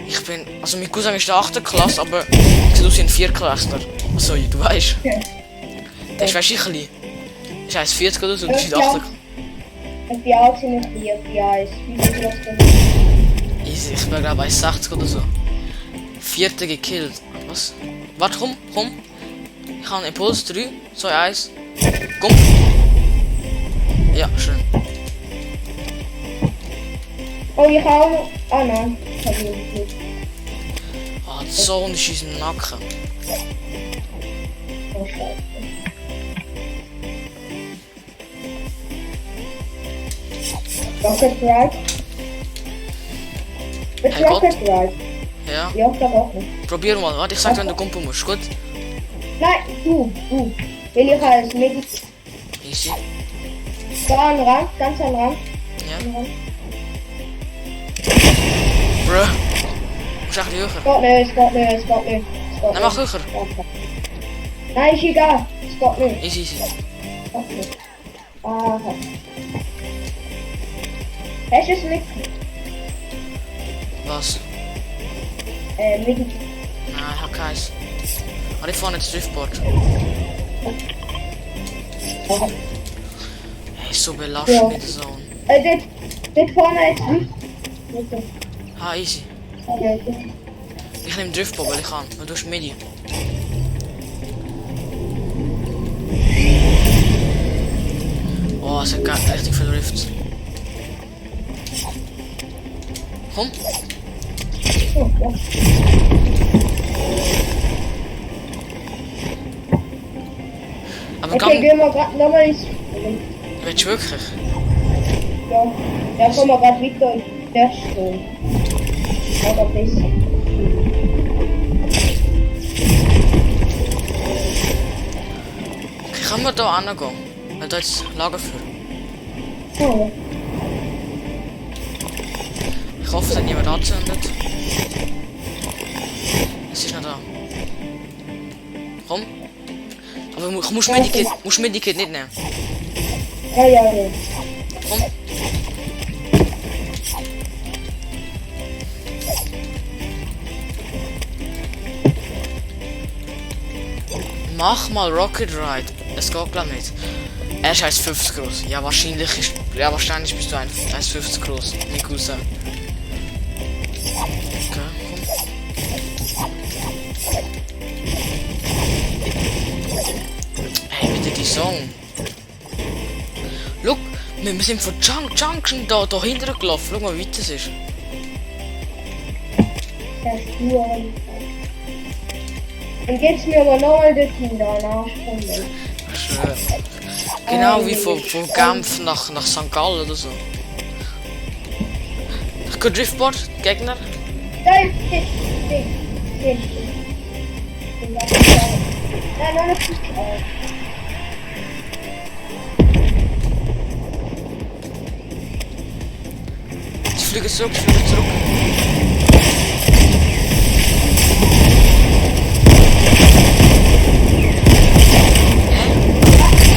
Speaker 1: Ich bin, also mein Cousin ist in der 8. Klasse, aber ich sehe aus wie ein Viertklässler. Also, du weißt. Der ist weißt du klein. Ist 1,40 oder so, du bist in der 8.
Speaker 3: Ich bin auch ziemlich lieb, ja, ist viel los.
Speaker 1: Easy, ich bin glaube 1,60 oder so. 4. gekillt. Was? Warte, komm. Ich habe einen Impuls. 3, 2, 1. Komm. Ja, schön.
Speaker 3: Oh, ich auch noch. Ah nein, ich habe ihn nicht.
Speaker 1: Ah, die Sonne ist in unserem Nacken.
Speaker 3: Oh, scheiße. Rocket Ride? Mit
Speaker 1: Hey, Gott.
Speaker 3: Rocket Ride?
Speaker 1: Ja.
Speaker 3: Ja, ich glaube auch nicht.
Speaker 1: Probier mal. Warte, ich sag, wenn du kumpen musst. Gut?
Speaker 3: Nein, du. Weil ich als Medizin.
Speaker 1: Easy.
Speaker 3: Da am Rand, ganz am Rand.
Speaker 1: Ja.
Speaker 3: Am Rand.
Speaker 1: Bruh. Musst echt höher.
Speaker 3: Es geht nicht.
Speaker 1: Nein, mach höher.
Speaker 3: Danke. Nein, ist egal. Es geht nicht.
Speaker 1: Easy.
Speaker 3: Okay. Aha. Hast du es mit?
Speaker 1: Was?
Speaker 3: Mit.
Speaker 1: Nein, ich hab keins. Aber ich fahre nicht Driftboard. Hey, so belastend mit der Zone.
Speaker 3: Dort vorne jetzt nicht.
Speaker 1: Ah, easy. Ich nehme Driftboard, weil ich kann. Weil du hast Medi. Oh, es hat gar richtig viel Drifts. Komm. Aber
Speaker 3: Okay,
Speaker 1: komm,
Speaker 3: gehen wir gerade nochmal ins.
Speaker 1: willst du wirklich?
Speaker 3: Ja, dann kommen wir gerade weiter in der Stunde. Aber besser.
Speaker 1: Okay, können wir da hingehen? Weil da ist Lager für.
Speaker 3: Oh.
Speaker 1: Ich hoffe, es hat niemand anzündet. Es ist noch da. Komm. Aber du musst Medikit nicht nehmen.
Speaker 3: Ja.
Speaker 1: Komm. Mach mal Rocket Ride. Es geht glaub nicht. Er ist 1,50 groß. Ja, wahrscheinlich bist du 1,50 groß. Mein Cousin. Okay, komm. Hey, bitte die Song. Look, wir sind von Junction da hinten gelaufen. Schau mal, wie weit das ist.
Speaker 3: Das ist nur. Dann geht's mir aber nochmal dorthin, da nachkommen.
Speaker 1: Schön. Genau wie von Genf nach St. Gallen oder so. Ich gehe Driftboard, Gegner.
Speaker 3: Nein, nein, noch nicht.
Speaker 1: Ich fliege zurück.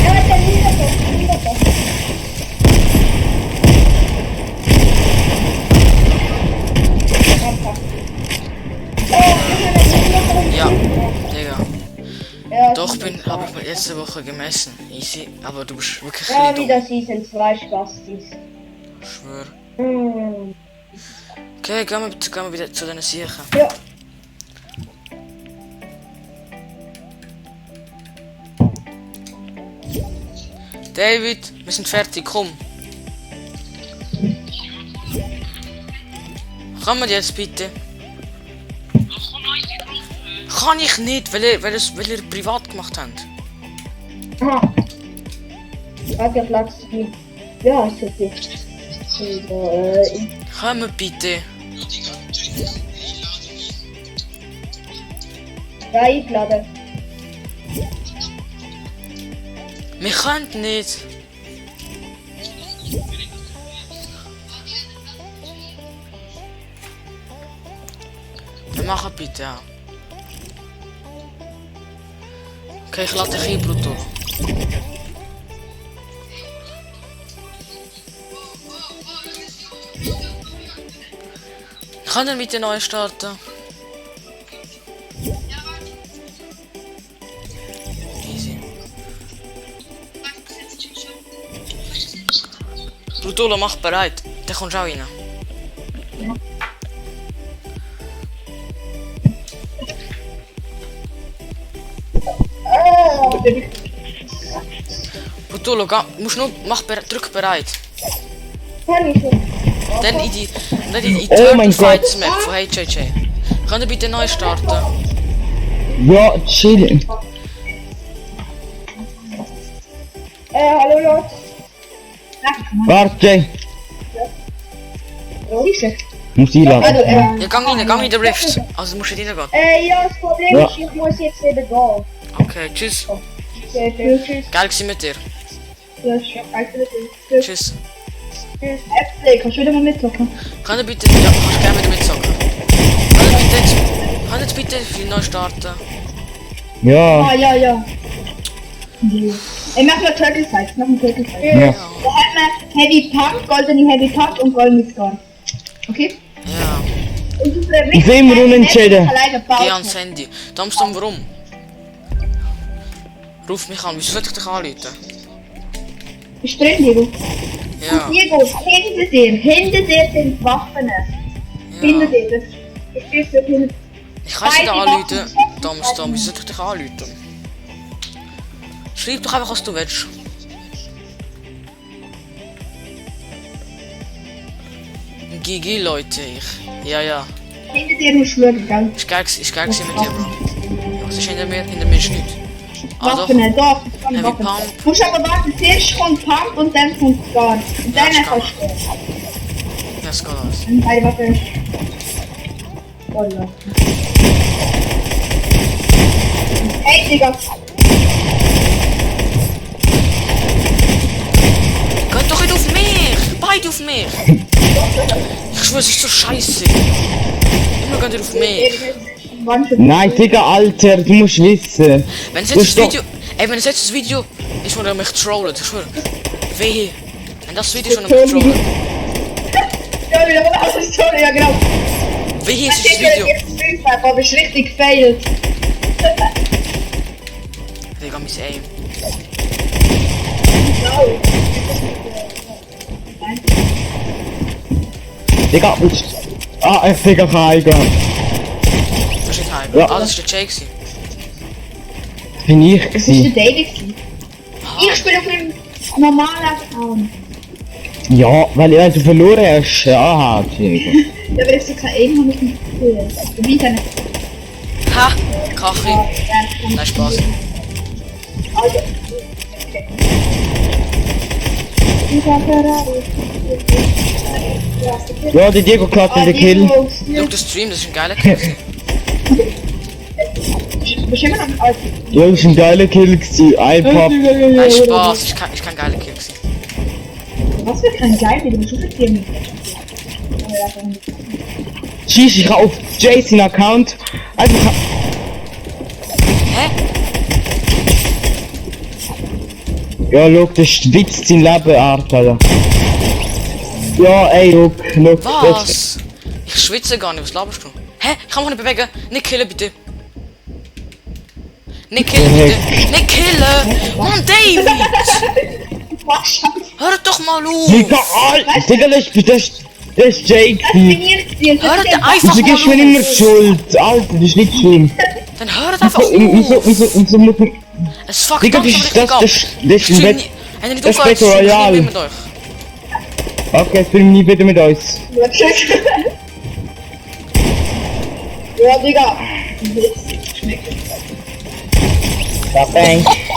Speaker 3: Ja, der Niederbock.
Speaker 1: Ja, Digga.
Speaker 3: Ja,
Speaker 1: Doch, habe ich mir letzte Woche gemessen. Easy, aber du bist wirklich
Speaker 3: ja,
Speaker 1: ein
Speaker 3: wieder
Speaker 1: dumm.
Speaker 3: Season 2 Spastis.
Speaker 1: Ich schwör.
Speaker 3: Hm.
Speaker 1: Okay, gehen wir wieder zu deinen Siechen.
Speaker 3: Ja.
Speaker 1: David, wir sind fertig, komm. Kann man jetzt bitte? Kann ich nicht, weil ihr privat gemacht habt.
Speaker 3: Aha. Frag ja Platz die. Ja, ist okay.
Speaker 1: Kann man bitte?
Speaker 3: Ja, einladen.
Speaker 1: Wir können nicht. Mach bitte, ja. Okay, ich lade dich ein, Bruto. Ich kann dann mit dir neu starten. Easy. Brutolo, mach bereit. Dann kommst du auch rein. Brutolo, musst nur drück bereit.
Speaker 3: Kann ich schon.
Speaker 1: Dann in die
Speaker 4: Oh
Speaker 1: Turtle
Speaker 4: mein
Speaker 1: Fights Map von HJJ. Könnt ihr bitte neu starten?
Speaker 4: Ja, chill.
Speaker 3: Hallo Leute.
Speaker 4: Warte,
Speaker 3: Wo ist er?
Speaker 4: muss ich laden.
Speaker 3: Also,
Speaker 1: Ja, gang in den Rift. Also musst du reingehen.
Speaker 3: ja, das Problem
Speaker 4: Ja.
Speaker 3: ist, ich muss jetzt wieder gehen.
Speaker 1: Okay, tschüss.
Speaker 3: Tschüss.
Speaker 1: Geil gewesen mit dir.
Speaker 3: Tschüss.
Speaker 1: Tschüss.
Speaker 2: Kannst du wieder mal mitzocken?
Speaker 1: Könnt ihr bitte... Ja, kannst gerne wieder mitzocken. Könnt ihr bitte für neu starten?
Speaker 4: Ja,
Speaker 2: Ja. Ich mach mal Turtle Fight.
Speaker 4: ja.
Speaker 2: Da haben wir Heavy Pump, goldene Heavy Pump und goldenes Scar. Okay?
Speaker 1: Ja.
Speaker 2: Und unsere
Speaker 4: Ich will immer unentschieden.
Speaker 2: alleine
Speaker 1: Geh
Speaker 2: gebaut.
Speaker 1: ans Handy. Dumpstorm, warum? Ruf mich an. Wieso soll ich dich anrufen?
Speaker 2: Bist du drin, Diego?
Speaker 1: Ja.
Speaker 2: Diego, hinter dir sind Waffen. Hinter
Speaker 1: Ja.
Speaker 2: dir, das ist für hinter.
Speaker 1: Ich kann nicht anrufen. Dumpstorm, wieso soll ich dich anrufen? Schreib doch einfach, was du willst. GG, Leute, ich. Ja.
Speaker 2: Hinter dir musst du schauen, gell?
Speaker 1: Ist geil gewesen mit dir, Bro. Ja, was ist hinter mir? Hinter mir ist nichts. Ah, doch.
Speaker 2: Waffen, doch.
Speaker 1: Heavy
Speaker 2: Waffen.
Speaker 1: Pump.
Speaker 2: Du musst aber warten, zuerst kommt Pump und dann kommt Scar. Und
Speaker 1: Ja,
Speaker 2: dann
Speaker 1: das kann
Speaker 2: kannst du.
Speaker 1: Ja, es geht alles.
Speaker 2: Und beide Waffen. Oh ja. Hey, Digga.
Speaker 1: Geht doch nicht auf mich! Beide auf mich! Ich schwör, es ist so scheiße. Immer geht ihr auf mich.
Speaker 4: Nein, Digga, Alter, du musst wissen.
Speaker 1: Wenn es
Speaker 4: Du
Speaker 1: jetzt das
Speaker 4: stopp-
Speaker 1: Video... Ey, wenn es jetzt das Video ist, wo er mich trollt, ich schwör. Wehe. Wenn das Video ist, wo er mich trollt.
Speaker 2: Ja, genau.
Speaker 1: Wehe ist das Video.
Speaker 2: Aber ist richtig failed.
Speaker 1: Digga, mein Aim.
Speaker 4: Digga, Digga, Heiger.
Speaker 1: Das ist nicht heim.
Speaker 4: Ja.
Speaker 1: Ah, das ist der Jay gewesen.
Speaker 4: Bin ich
Speaker 2: Das ist
Speaker 4: gewesen.
Speaker 2: der David. Ich spiele auf einem normalen Account.
Speaker 4: Ja, weil du verloren hast. Aha, Digga.
Speaker 2: Ja, aber ich so kein Aim habe ich nicht gespielt. Wie kann
Speaker 1: Ha! Kachi. Nein, Spaß.
Speaker 2: Also.
Speaker 4: Ja, der Diego klappt in den Kill.
Speaker 1: Schau den Stream, das ist ein geiler Kill gewesen.
Speaker 2: Bist du immer noch alt?
Speaker 4: Ja, das ist ein geiler Kill gewesen. iPop.
Speaker 1: Nein, Spaß, ist kein geiler Kill gewesen.
Speaker 2: Was für kein Geil, du musst schon Firmen.
Speaker 4: Schieß, ich auf Jason Account. Einfach.
Speaker 1: Hä?
Speaker 4: Ja, look, das schwitzt sein Leben, Alter. Ja, ey, look.
Speaker 1: Was? Ich schwitze gar nicht, was laberst du? Hä? Ich kann mich nicht bewegen. Nicht killen, bitte. Nicht killen, bitte. Nicht killen! Mann, David! Hör doch mal auf!
Speaker 4: Digga, Alter, Digga, das ist Jake.
Speaker 1: Hört einfach
Speaker 4: Wieso gibst du mir
Speaker 1: mal
Speaker 4: immer
Speaker 1: auf!
Speaker 4: Schuld? Alter, das ist nicht schlimm.
Speaker 1: Dann hört einfach
Speaker 4: Wieso
Speaker 1: auf!
Speaker 4: muss man...
Speaker 1: Es fuckt
Speaker 4: Digga,
Speaker 1: langsam
Speaker 4: das
Speaker 1: richtig ab.
Speaker 4: ist ein
Speaker 1: Ich
Speaker 4: Bett.
Speaker 1: wenn ihr nicht
Speaker 4: das
Speaker 1: aufhört,
Speaker 4: Battle
Speaker 1: ich
Speaker 4: Royale.
Speaker 1: mit euch.
Speaker 4: Okay, jetzt bin ich nie wieder mit uns.
Speaker 2: Ja, Digga.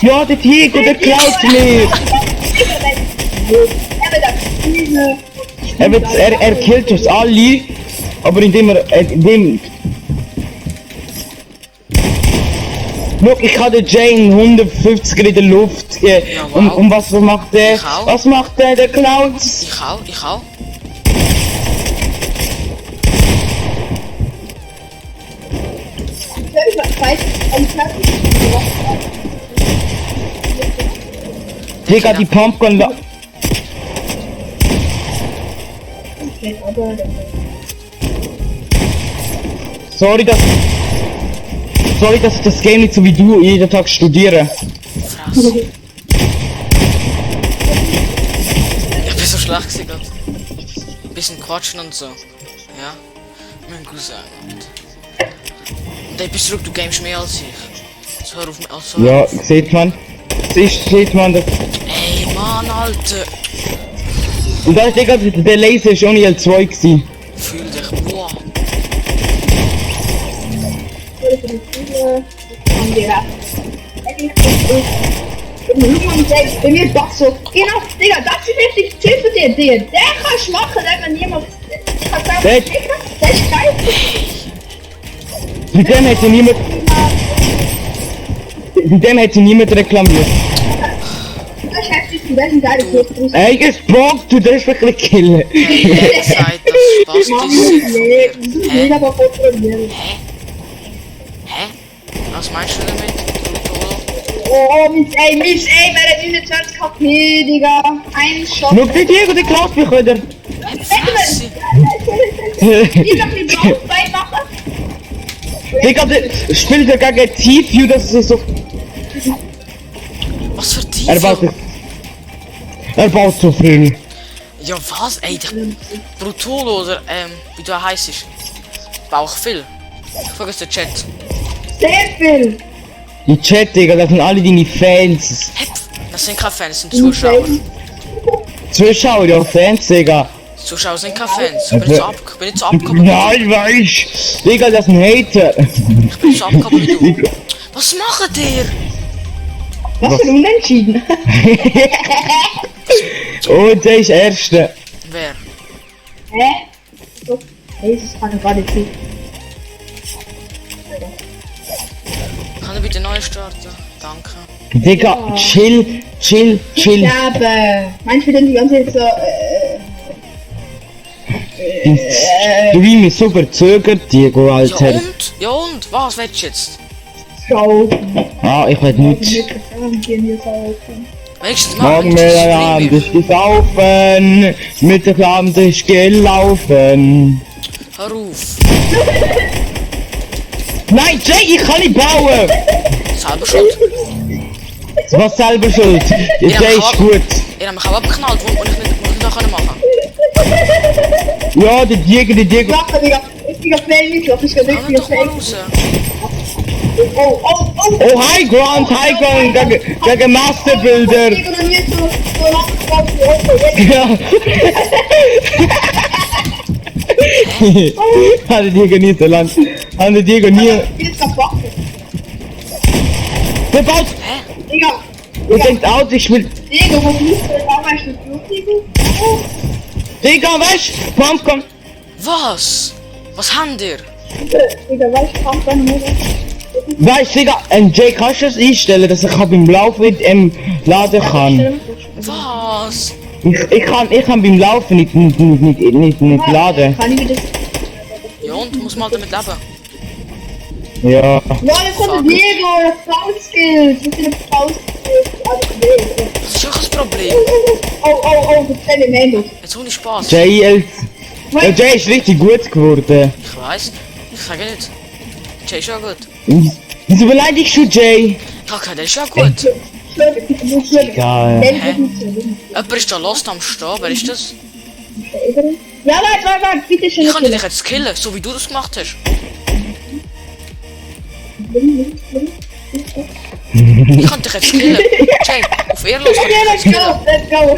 Speaker 4: Ja, der Diego, der klaut mir. Er killt uns alle, aber indem Look, ich habe den Jane 150 in der Luft.
Speaker 1: wow.
Speaker 4: Und was macht der?
Speaker 1: Ich auch.
Speaker 4: Was macht der? Der klaut.
Speaker 1: Ich auch.
Speaker 3: weiß,
Speaker 4: Digga, die Pumpgun. Sorry, dass ich das Game nicht so wie du jeden Tag studiere.
Speaker 1: Frass. Ich bin so schlecht gewesen grad. Bisschen quatschen und so. Ja. Mein Cousin. Und ey, bist zurück, du gamest mehr als ich. So hör auf mich, also.
Speaker 4: Ja, sieht man. Sieht man das.
Speaker 1: Ey, Mann, Alter.
Speaker 4: Und da ist Digga, der Laser ist ohne L2 gewesen.
Speaker 1: Fühl dich, boah.
Speaker 3: bei mir ist doch so. Genau, Digga, das ist richtig chill für den, Digga. Der kannst machen, wenn niemand. Ich kann sagen,
Speaker 4: Der-
Speaker 3: Digga, der ist geil.
Speaker 4: Mit dem hätte niemand reklamiert.
Speaker 3: Das ist heftig, du wärst ein geiler Kurs.
Speaker 4: Ey, es braucht du das wirklich killen.
Speaker 1: Ey, ich hab gesagt, dass Spaß ist.
Speaker 3: Nee, du musst aber kontrollieren.
Speaker 1: Hä? Was meinst du damit?
Speaker 3: Oh, ey, wer hat 29 KP, Digga? Ein Shot.
Speaker 4: Schau, der Diego, der klaut mich wieder.
Speaker 1: Fresse.
Speaker 3: Ich hab den Blau beimachen.
Speaker 4: Digga, der spielt ja gegen T-View, das ist so...
Speaker 1: Was für
Speaker 4: Er baut,
Speaker 1: Tiefel?
Speaker 4: er baut so viel.
Speaker 1: Ja, was? Ey, der Brutulo oder, wie du heißt ist. Bauch viel. Ich frage jetzt den Chat.
Speaker 3: Sehr viel.
Speaker 4: Die Chat, Digga, das sind alle deine Fans.
Speaker 1: Hä? Das sind keine Fans, das sind Zuschauer.
Speaker 4: Zuschauer, ja, Fans, Digga.
Speaker 1: Zuschauer sind keine Fans. Ich bin nicht so abgekommen.
Speaker 4: Nein, weiß. Digga, das ist ein Hater.
Speaker 1: Ich bin nicht so abgekommen wie du. Was macht ihr?
Speaker 3: Was für ein Unentschieden.
Speaker 4: Und der ist Erste.
Speaker 1: Wer?
Speaker 3: Hä? So, Jesus, kann ich gar nicht sehen.
Speaker 1: Kann er bitte neu starten? Danke.
Speaker 4: Digga, chill.
Speaker 3: Ich habe. Meinst du denn die ganze Zeit so,
Speaker 4: Dein Stream ist so verzögert, Diego,
Speaker 1: Ja
Speaker 4: Alter.
Speaker 1: und? Ja und? Was willst du jetzt?
Speaker 3: Schau.
Speaker 4: Ah, ich weiß nicht.
Speaker 1: Wenigstens
Speaker 4: Morgen
Speaker 1: mit
Speaker 4: mit der Abend ist gesaufen, mit der Abend ist gelaufen.
Speaker 1: Hör auf.
Speaker 4: Nein, Jay, ich kann nicht bauen!
Speaker 1: Selber schuld.
Speaker 4: Was selber schuld? Jay ist gut.
Speaker 1: Ihr habt mich auch abgeknallt, wo ich nicht da machen konnte.
Speaker 4: Ja, der Diego.
Speaker 3: Sache, Digga. Richtiger Fail, ich glaube, ich bin
Speaker 1: Komm
Speaker 3: richtiger
Speaker 1: doch mal
Speaker 3: Fail.
Speaker 1: raus.
Speaker 3: Oh.
Speaker 4: Oh, High Ground gegen Masterbuilder.
Speaker 3: Digga, dann jetzt so lang drauf, okay,
Speaker 4: Ja. Hat der Diego nie so lang. Hat der Diego nie.
Speaker 3: jetzt kaputt.
Speaker 4: Der baut.
Speaker 1: Hä?
Speaker 3: Digga,
Speaker 4: Und denkt aus, ich will.
Speaker 3: Digga, was ist denn da? Weißt du, Digga?
Speaker 4: Digga, weißt du? Komm.
Speaker 1: Was? Was habt ihr?
Speaker 3: Digga, weißt du, kommt dann nur.
Speaker 4: Weißt du, Digga, Jay, kannst du das einstellen, dass ich beim Laufen mit laden kann?
Speaker 1: Was?
Speaker 4: Ich kann beim Laufen nicht laden.
Speaker 3: Kann ich wieder.
Speaker 1: Ja und? Muss man halt damit leben.
Speaker 4: Ja.
Speaker 3: Mann, jetzt kommt der Diego, das Faustskill. Das sind Faustskills. Alles weh.
Speaker 1: Das ist auch das Problem.
Speaker 3: Oh, das ist eine Mendo.
Speaker 1: Jetzt ohne Spaß.
Speaker 4: Jay ist richtig gut geworden.
Speaker 1: Ich weiß. Ich sage nicht. Jay ist ja gut.
Speaker 4: Wieso beleidigst du Jay?
Speaker 1: Kacke, der ist ja gut.
Speaker 4: Egal.
Speaker 1: Jemand ist da lost am Stehen. Wer ist das?
Speaker 3: Ja, warte, bitte schön.
Speaker 1: Ich kann dich jetzt killen, so wie du das gemacht hast. Ich kann dich jetzt killen. Jay, auf Ehrlos kann
Speaker 3: Ja,
Speaker 1: ich dich jetzt killen.
Speaker 3: let's go.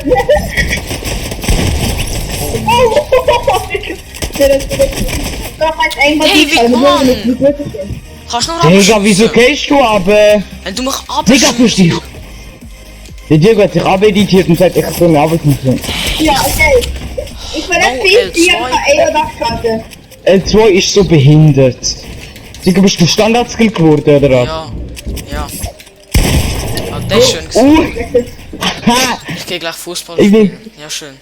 Speaker 1: Hey, wie Mann? Kannst du nur
Speaker 4: Digga, wieso
Speaker 1: abschießen?
Speaker 4: gehst du ab?
Speaker 1: Wenn du mich
Speaker 4: Digga, du
Speaker 1: abschießt.
Speaker 4: dich. Der Diego hat sich abeditiert und sagt, ich soll mir abschießen.
Speaker 3: Ja, okay. Ich bin
Speaker 1: No,
Speaker 3: jetzt viel,
Speaker 1: L2.
Speaker 3: die Dachkarte.
Speaker 4: L2 ist so behindert. Digga, bist du Standardskill geworden, oder was?
Speaker 1: Ja. Ah, das ist schön gewesen.
Speaker 4: Ha!
Speaker 1: Ich geh gleich Fußball
Speaker 4: Ich bin-
Speaker 1: spielen. Ja, schön.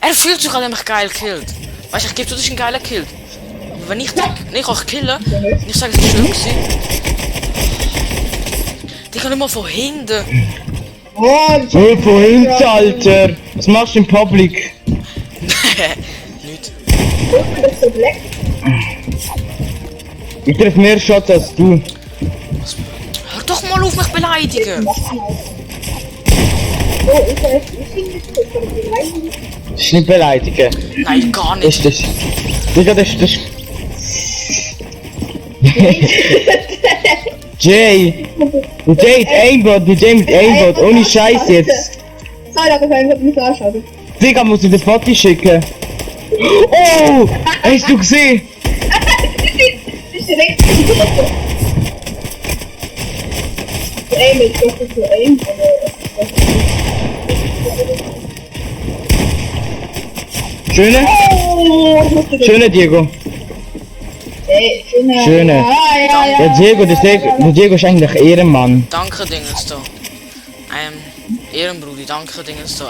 Speaker 1: Er fühlt sich, weil er mich geil killt. Weißt du, ich gebe, du dich einen geilen Kill. wenn ich denke, ich kann killen, und ich sage, es ist schön gewesen. Die kann immer von hinten.
Speaker 3: Oh, das
Speaker 4: Oh, von hinten, Alter. Was machst du im Public?
Speaker 1: Nicht.
Speaker 3: ist so black.
Speaker 4: Ich treffe mehr Shots als du.
Speaker 1: Hör doch mal auf mich beleidigen.
Speaker 3: Oh, ich weiß nicht,
Speaker 4: Das ist nicht beleidigen.
Speaker 1: Nein, gar
Speaker 4: Das
Speaker 1: nicht.
Speaker 4: ist das. Digga, das ist das. Jay! Der Jay mit Aimbot, der Jay mit Aimbot, ohne Scheiß jetzt.
Speaker 3: Sorry, aber ich habe mich anschauen.
Speaker 4: Digga, muss ich dir Foto schicken. Oh! Hast du gesehen?
Speaker 3: Das ist recht. Aim, ich glaube, das ist Aim.
Speaker 4: Schöne?
Speaker 3: Oh, ich musste
Speaker 4: Schöne, Diego.
Speaker 3: Schöne.
Speaker 4: Schöne.
Speaker 3: Ja.
Speaker 4: Der Diego ist eigentlich Ehrenmann.
Speaker 1: Danke, Dingens da. Ehrenbrudi, danke, Dingens da.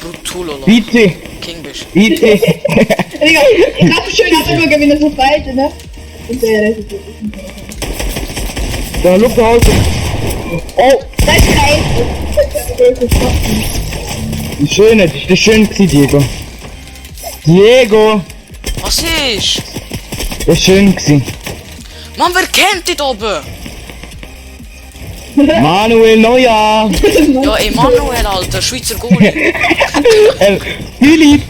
Speaker 1: Brutulolo.
Speaker 4: Bitte,
Speaker 1: King bist.
Speaker 4: bitte.
Speaker 3: Digga, ich hab schön angeschaut, wie das so fighten, ne? Und der Rest ist
Speaker 4: Da, look da halt. Oh,
Speaker 3: das ist kein.
Speaker 4: schöne, das ist schön gewesen, Diego. Diego,
Speaker 1: Was ist?
Speaker 4: das ist schön gewesen.
Speaker 1: Mann, wer kennt dich da oben?
Speaker 4: Manuel Neuer.
Speaker 1: Ja, Emanuel, Alter, Schweizer Goalie.
Speaker 4: Philipp.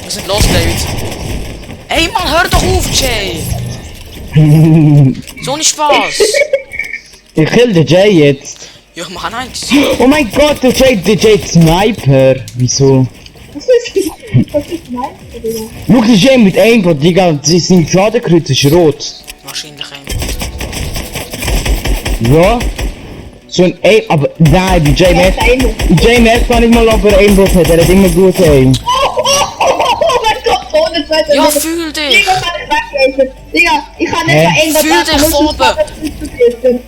Speaker 1: Wir sind los, David. Ey, Mann, hör doch auf, Jay. So nicht Spaß.
Speaker 4: Ich kill den Jay jetzt.
Speaker 1: Ja, ich mach eins.
Speaker 4: Oh mein Gott, der Jay Sniper. Wieso?
Speaker 3: Was ist mein?
Speaker 4: Schau, der Jay mit Aimbot, Digga, sein Schadenkreuz ist rot.
Speaker 1: Wahrscheinlich ein.
Speaker 4: Ja. So ein Aim, aber nein, der Jay merkt gar nicht mal, ob er Aimbot hat, er hat immer gut Aim.
Speaker 3: Oh mein Gott, ohne Zeit.
Speaker 1: Ja, fühl dich.
Speaker 3: Digga, kann ich weglaufen. Digga, ich kann nicht
Speaker 4: Hä?
Speaker 3: mal irgendwas
Speaker 1: Fühl dich von oben.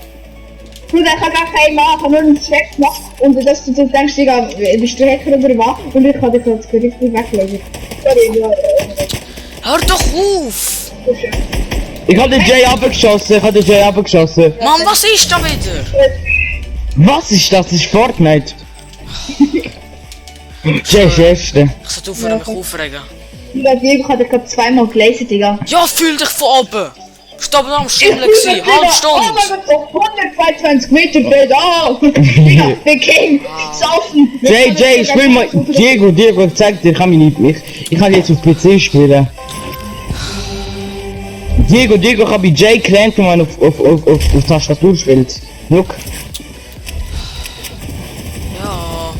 Speaker 3: Bruder, ich kann gar keinen machen, nur einen Check machen. Und dass du denkst, Digga, bist du Hacker oder was? Und ich kann dich jetzt richtig weglaufen. Sorry, ja.
Speaker 1: Hör doch auf.
Speaker 4: Ich hab den Jay abgeschossen,
Speaker 1: Mann, was ist da wieder?
Speaker 4: Was ist das? Das ist Fortnite. Jay ist Erste.
Speaker 1: Ich sollte aufhören, mich aufregen.
Speaker 3: Digga, Diego hat dich gerade zweimal gelesen, Digga.
Speaker 1: Ja, fühl dich von oben. Stopp noch am Schimmeln gewesen, halbe
Speaker 3: Oh mein
Speaker 1: Stunde.
Speaker 3: Gott, auf 122 Meter Feld, oh! Digga, der King, saufen!
Speaker 4: Jay, spiel mal. Diego, ich zeig dir, ich kann mich nicht. Ich kann jetzt auf PC spielen. Diego, ich hab bei Jay gelernt, wie man auf Tastatur spielt. Look.
Speaker 1: Ja.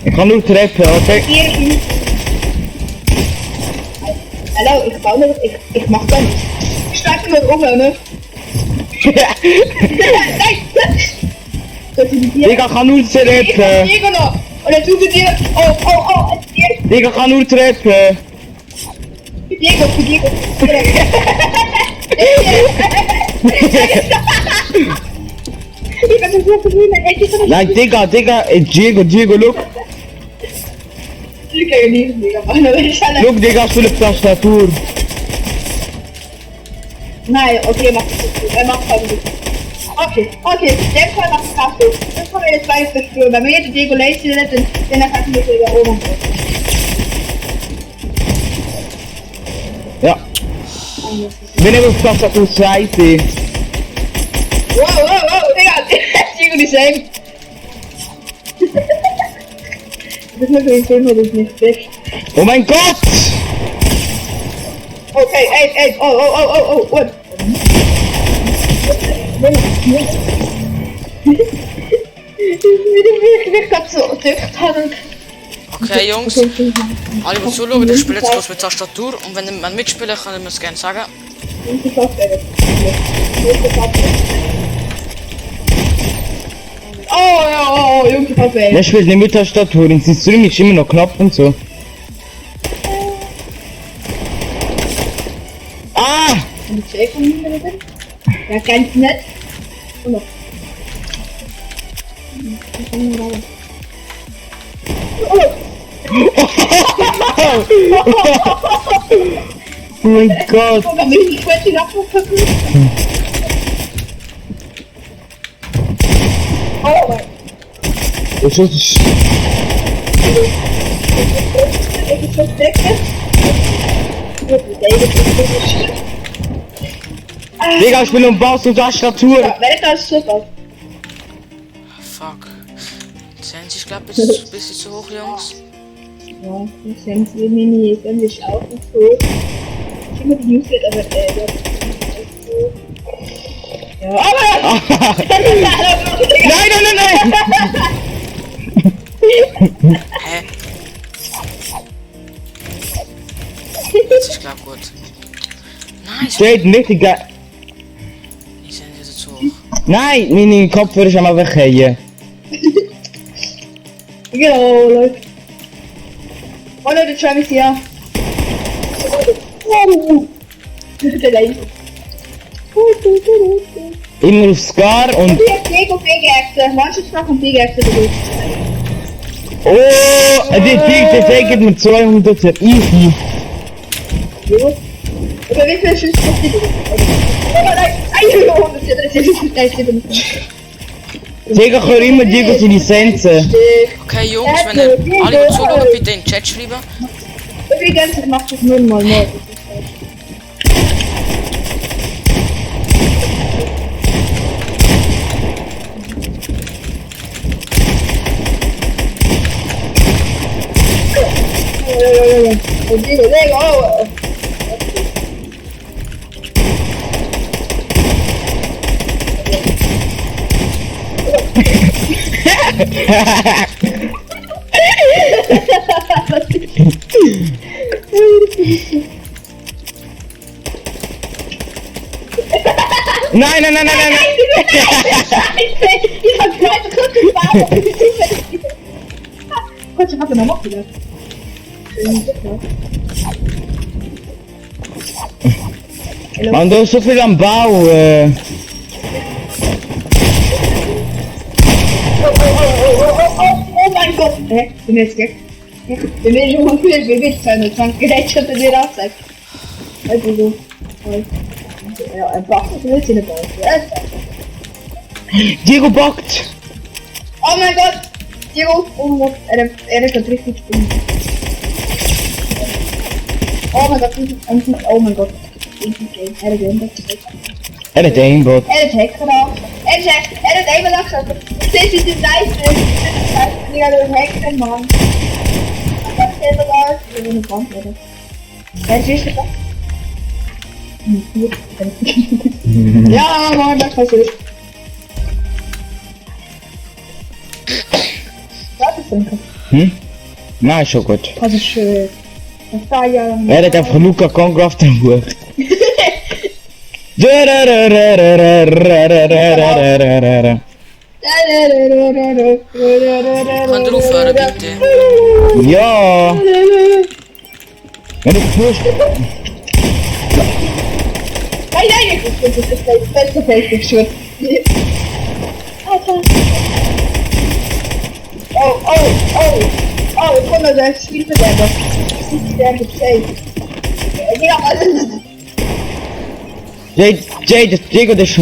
Speaker 4: Ich kann nur treffen, okay?
Speaker 3: Hallo, ich baue nicht, ich mach da nicht. Ich steig nur rum, ne? Nein! Das ist die
Speaker 4: Digga, ich kann nur treffen.
Speaker 3: Diego noch! Und dann tut er dir, oh,
Speaker 4: Digga, ich kann nur treffen.
Speaker 3: Diego. Ich kann das nur verlieren,
Speaker 4: Nein, Digga, Diego, look.
Speaker 3: Ich kann ja nicht, Digga, Mann, aber ich kann
Speaker 4: Look, Digga, spiel auf Tastatur.
Speaker 3: Nein, okay, mach das gut. Er macht halt gut. Okay, der Fall macht es krass gut. Das kann man jetzt gleich verspüren. Wenn wir jetzt Diego Lacy retten, dann kann wir wieder oben.
Speaker 4: Ja. Wenn ich auf Tastatur scheiße.
Speaker 3: Wow, Digga, Diego nicht sagen. Das ist natürlich schön, weil das nicht ist.
Speaker 4: Oh mein Gott!
Speaker 3: Okay, ey, what? Ich hab so durchgetanzt.
Speaker 1: Okay, Jungs. Alle, die zuschauen, ich spiele jetzt kurz mit Tastatur. Und wenn jemand mitspielen kann, ich mir es gerne sagen.
Speaker 3: Oh, Jungs, ich hab
Speaker 4: Der spielt nicht mit Tastatur, in seinem Stream ist immer noch knapp und so. Ah!
Speaker 3: die Check von mir drin. Ja, ganz nett. Und noch.
Speaker 4: Oh mein Gott.
Speaker 3: Oh, dann bin ich kurz den Abflug verknüpft. Oh mein
Speaker 4: Das ist...
Speaker 3: Gott, ich verstecke.
Speaker 4: Digga, ich bin um Baus und Tastatur.
Speaker 3: Ja, wer das super?
Speaker 1: Fuck. Sensi, ich glaube, es ist ein bisschen zu hoch, Jungs.
Speaker 3: Ja, das sind sie Mini, wenn ich auch nicht so. Ich immer die News wird, aber ja, aber
Speaker 4: Nein, nein, nein, nein!
Speaker 1: Hä? Jetzt ist glaub gut. Nice.
Speaker 4: Steht nicht geil.
Speaker 1: Die Sensi ist zu hoch.
Speaker 4: Nein, meine Kopfhörer ist am weggehen.
Speaker 3: genau, Leute. Oh Leute, Travis hier. Der Leid.
Speaker 4: Immer auf Scar und...
Speaker 3: Diego Pickaxe. Manches noch ein Pickaxe drin.
Speaker 4: Oh, der zeigt mir 200 easy.
Speaker 3: Oder wie viel Schuss macht die? Oh nein, 100.
Speaker 4: Digga, ich höre immer Diego seine Sense.
Speaker 1: Okay, Jungs, wenn ihr alle gut zuhören, bitte in den Chat schreiben.
Speaker 3: Übrigens, ich mach das nur mal mehr. Diego.
Speaker 4: Nein, nein, nein, nein, nein, nein.
Speaker 3: Ich hab gerade kurz gewartet. Kurz, ich hab noch mal wieder.
Speaker 4: Man, da ist so viel am Bau.
Speaker 3: Oh mein Gott! Hä? Bin jetzt weg? Wir werden schon mal viel bewegt sein und dann gerät schon dir raus. Also so. Ja, einfach. Du willst hier nicht bauen.
Speaker 4: Diego bockt.
Speaker 3: Oh mein Gott! Diego! Oh mein Gott! Er ist richtig spannend. Oh mein Gott! Oh mein Gott! Er ist
Speaker 4: Er hat Aimbot.
Speaker 3: Er is hacker al. Er is even lang zo. Dit is de lijst. Die hadden een hacker, man. Dat is helemaal waar. We willen een band hebben. Het is de band. Ja, maar dat was het. Dat is drinken.
Speaker 4: Na, ist schon gut.
Speaker 3: Dat is een paar jaar.
Speaker 4: Er hat einfach Luca Congraf den Buch.
Speaker 1: Könnt ihr aufhören, bitte?
Speaker 4: Ja. Wenn ich pusht.
Speaker 3: Nee, dat is het beste shoot. Oh, ik kon dat even schieten hebben. Schieten safe. Ja, maar dat is...
Speaker 4: Diego, das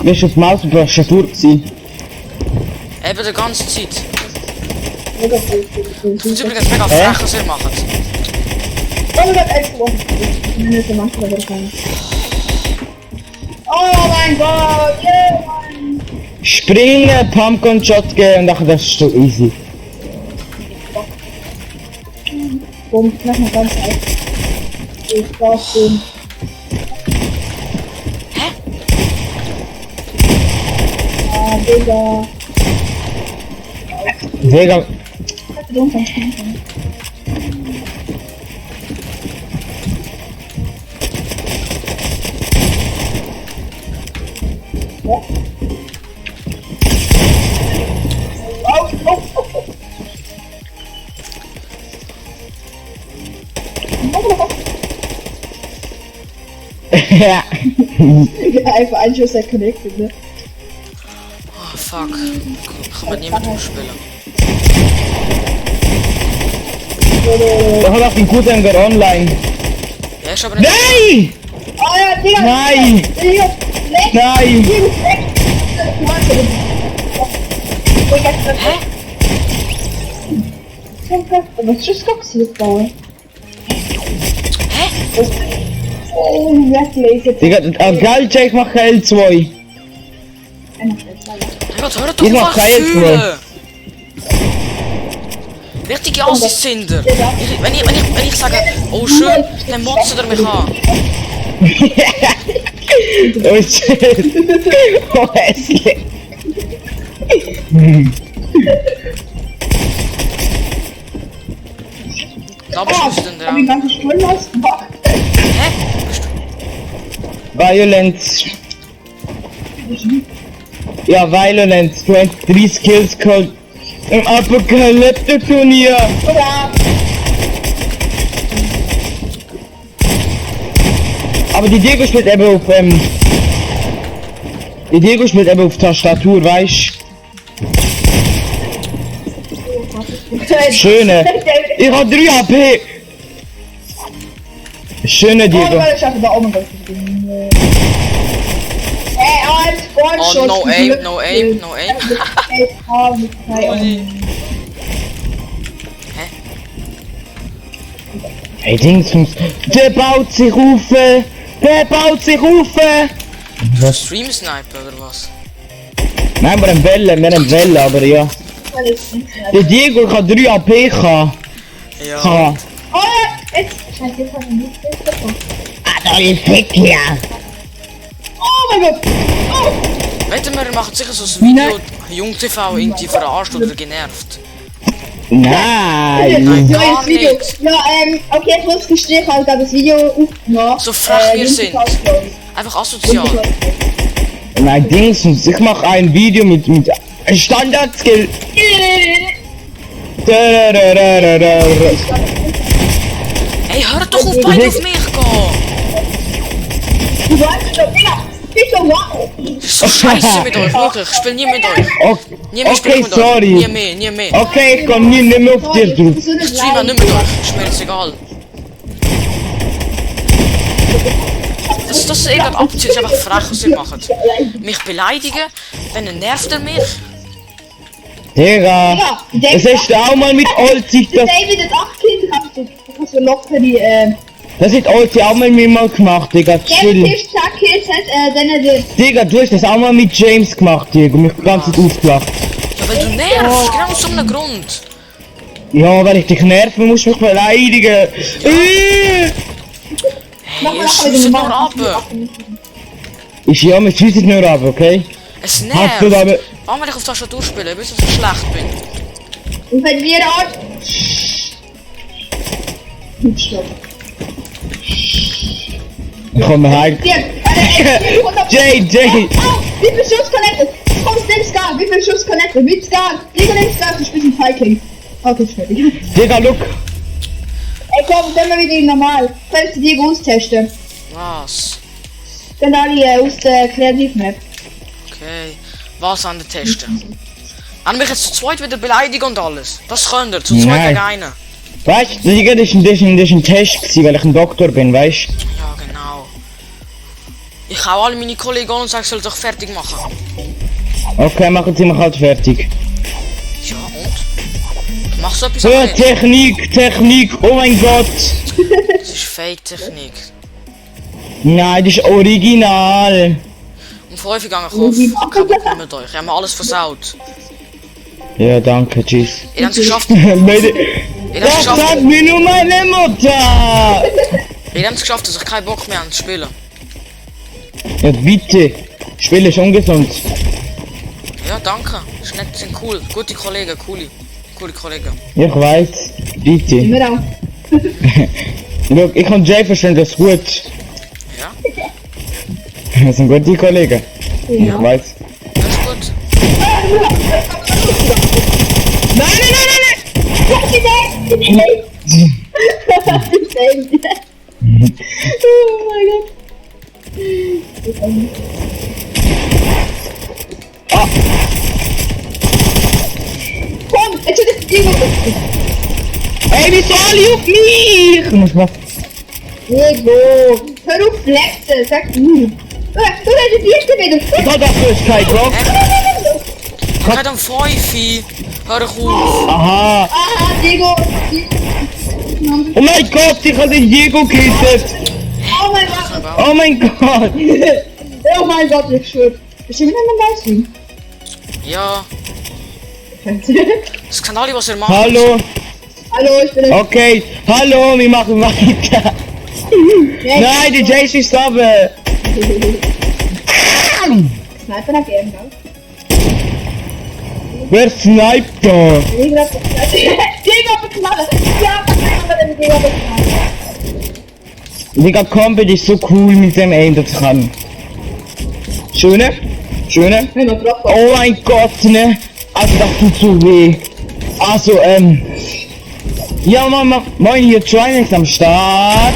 Speaker 4: ist auf Maus und Tastatur gewesen.
Speaker 1: Eben die ganze Zeit.
Speaker 3: Dat is
Speaker 1: Das ist übrigens mega frech, was ihr macht.
Speaker 3: Oh, dat echt gewoon. Minuten machen wir das dann. Oh mein Gott, yeah, Mann.
Speaker 4: Springen, Pumpgun Shot geben und dann das ist so easy.
Speaker 3: Boom, mach mal ganz einfach. Ich brauch den. Ah, Digga.
Speaker 4: Digga, ja.
Speaker 3: Einfach ein Schuss connected, ne?
Speaker 1: Oh, fuck. kann mit niemandem spielen.
Speaker 4: Da hat auch den Cousin der online.
Speaker 1: Ja, ist aber nicht...
Speaker 4: Nein!
Speaker 3: Oh ja, Digga!
Speaker 4: Nein!
Speaker 3: Digga! Leg!
Speaker 4: Nein!
Speaker 1: Hä?
Speaker 3: Was ist das passiert, Bauer?
Speaker 1: Hä?
Speaker 3: Oh, wirklich.
Speaker 4: Digga, geil, ich mach L2.
Speaker 1: Digga, hör doch
Speaker 4: Ich mach
Speaker 1: auf
Speaker 4: kein
Speaker 1: fühlen! Richtige Assis sind er. Wenn ich sage, oh schön, dann motzt er mich an.
Speaker 4: Oh shit! Oh hässlich!
Speaker 1: Da bist du denn
Speaker 3: Hab die
Speaker 1: dran.
Speaker 3: ganze Stunde ausgemacht.
Speaker 1: Hä? Bist du...
Speaker 4: Violence. Ja, Violence. 23 Skills called im Apokalypse-Turnier.
Speaker 3: Oder?
Speaker 4: Aber die Diego spielt eben auf, die Diego spielt eben auf Tastatur, weißt du? Schöne. Ich hab 3 HP. Schöne
Speaker 3: Oh,
Speaker 4: Diego.
Speaker 3: ich schaffe da oben. Als
Speaker 1: Oh, no aim, no aim, no aim.
Speaker 4: Hey Dingsens, der baut sich auf! Der baut sich auf!
Speaker 1: Stream Sniper oder was?
Speaker 4: Nein, wir haben Welle, aber ja. Der Diego kann 3 AP haben.
Speaker 1: Ja.
Speaker 3: Oh, jetzt. Scheiße, jetzt hat er nicht bekommen.
Speaker 4: Adolf Hitler!
Speaker 3: Oh mein Gott. Oh.
Speaker 1: Wetten wir machen sicher so ein Video, Jung TV irgendwie verarscht oder genervt.
Speaker 4: Nein!
Speaker 1: Nein,
Speaker 3: Ja,
Speaker 1: gar
Speaker 3: das Video.
Speaker 1: nicht.
Speaker 3: Ja, okay, ich muss gestehen, ich habe das Video aufgemacht.
Speaker 1: So frech wir sind.
Speaker 3: Jungs,
Speaker 1: Einfach asozial.
Speaker 4: Nein, Dingsens, ich mache ein Video mit Standard-Skill.
Speaker 1: Ey, hör doch auf, beide auf mich gehen!
Speaker 3: Du weißt schon, Digga. Bist du wow?
Speaker 1: Das ist so scheiße mit euch, wirklich. Ich spiel nie mit euch. Nie mehr spiel
Speaker 4: Okay,
Speaker 1: ich mit euch.
Speaker 4: sorry.
Speaker 1: Nie mehr, nie mehr.
Speaker 4: Okay, ich komm nicht mehr auf dir drauf.
Speaker 1: Ich streame nicht mit euch. Ist mir jetzt egal. Das ihr gerade abzieht, ist einfach frech, was ihr macht. Mich beleidigen, dann nervt er mich.
Speaker 4: Digga,
Speaker 3: Ja,
Speaker 4: es ist auch mal mit Olzig, das
Speaker 3: David hat 8 Kills, kannst du locker die,
Speaker 4: hat Olzig auch mal mit mir gemacht, Digga,
Speaker 3: David
Speaker 4: chill.
Speaker 3: Tisch 10 Kills hat, dann hat er,
Speaker 4: Digga, du hast das auch mal mit James gemacht, Diego, mich ganz ausgelacht.
Speaker 1: Ja, weil du nervst, genau aus so einem Grund.
Speaker 4: Ja, wenn ich dich nerve, musst du mich beleidigen.
Speaker 1: Hey, ihr schießt nur ab.
Speaker 4: Ich ja, wir schießen nur ab, okay?
Speaker 1: Es
Speaker 4: Hast du da...
Speaker 1: nervt. Warum will ich auf Tastatur spielen? Wisst ihr, dass ich schlecht bin?
Speaker 3: und wenn wir Art, stopp.
Speaker 4: Komm heim.
Speaker 3: Hier,
Speaker 4: Jay!
Speaker 3: Oh, wie viel Schuss connected? Komm, nimm Scar, wie viel Schuss connected? Mit Scar, Liga nimm Scar, du spielst ein Fighting. Okay, ist fertig.
Speaker 4: Digga, look!
Speaker 3: Ey, komm, dann mal wieder normal. Kannst du die austesten?
Speaker 1: Was?
Speaker 3: Dann alle aus der Kreativmap.
Speaker 1: Okay. Was an der Testen? An mich jetzt zu zweit wieder beleidigen und alles. Das könnt ihr, zu zweit
Speaker 4: Nein.
Speaker 1: gegen einen.
Speaker 4: Weißt du, Digga, das ist ein Test gewesen, weil ich ein Doktor bin, weißt
Speaker 1: Ja, genau. Ich hau alle meine Kollegen an und sag, soll doch fertig machen.
Speaker 4: du? Okay, machen Sie mich halt fertig.
Speaker 1: Ja, und? Ich mach so etwas
Speaker 4: So,
Speaker 1: auch nicht.
Speaker 4: Technik, oh mein Gott!
Speaker 1: Das ist Fake-Technik.
Speaker 4: Nein, das ist original!
Speaker 1: Und vor häufig gegangen, ich hoffe, ich hab keinen Bock mehr mit euch. Ich hab mir alles versaut.
Speaker 4: Ja, danke, tschüss.
Speaker 1: Ihr habt es geschafft.
Speaker 4: Bitte.
Speaker 1: Ihr habt es
Speaker 4: Das
Speaker 1: geschafft.
Speaker 4: sagt mir nur meine Mutter!
Speaker 1: Ihr habt es geschafft, dass ich keinen Bock mehr habe zu spielen.
Speaker 4: Ja, bitte! Spiel ist ungesund.
Speaker 1: Ja, danke. Ist nett, sind cool. Gute Kollegen, coole Kollegen.
Speaker 4: Ich weiß. Bitte.
Speaker 3: Immer auch.
Speaker 4: Look, ich und Jay verstehen das gut.
Speaker 1: Ja,
Speaker 4: Das sind gute Kollegen. Ich weiß.
Speaker 1: das ist gut.
Speaker 4: Nein, nein, nein, nein,
Speaker 3: Oh mein Gott. Diego.
Speaker 4: Ey, wieso alle auf mich? Muss man...
Speaker 3: Diego. Hör auf flexen, sag du. Du hast die Dienste wieder.
Speaker 4: Ich hab dafür keinen Bock.
Speaker 1: Ich hab dann 5. Hör doch auf.
Speaker 4: Aha.
Speaker 3: Aha, Diego.
Speaker 4: Oh mein Gott, ich hab den Diego gehittet.
Speaker 3: Oh mein Gott.
Speaker 4: Oh mein Gott.
Speaker 3: Oh mein Gott, ich schwör. Bist du wieder in der Livestream?
Speaker 1: Ja, das kann alle, was ihr macht.
Speaker 4: Hallo.
Speaker 3: Hallo, ich bin der
Speaker 4: Okay. Hallo, wir machen weiter. Nein, die Jace ist aber.
Speaker 3: Sniper again, gell?
Speaker 4: Wer sniped da?
Speaker 3: Diego hat geknallt. Ja, Diego hat geknallt.
Speaker 4: Digga, Combat ist so cool mit dem Aim, das kann. Schöne? Schöne?
Speaker 3: Wenn man drauf
Speaker 4: Oh mein Gott, ne? Also das tut so weh. Also, ja, moin, hier Trinex am Start.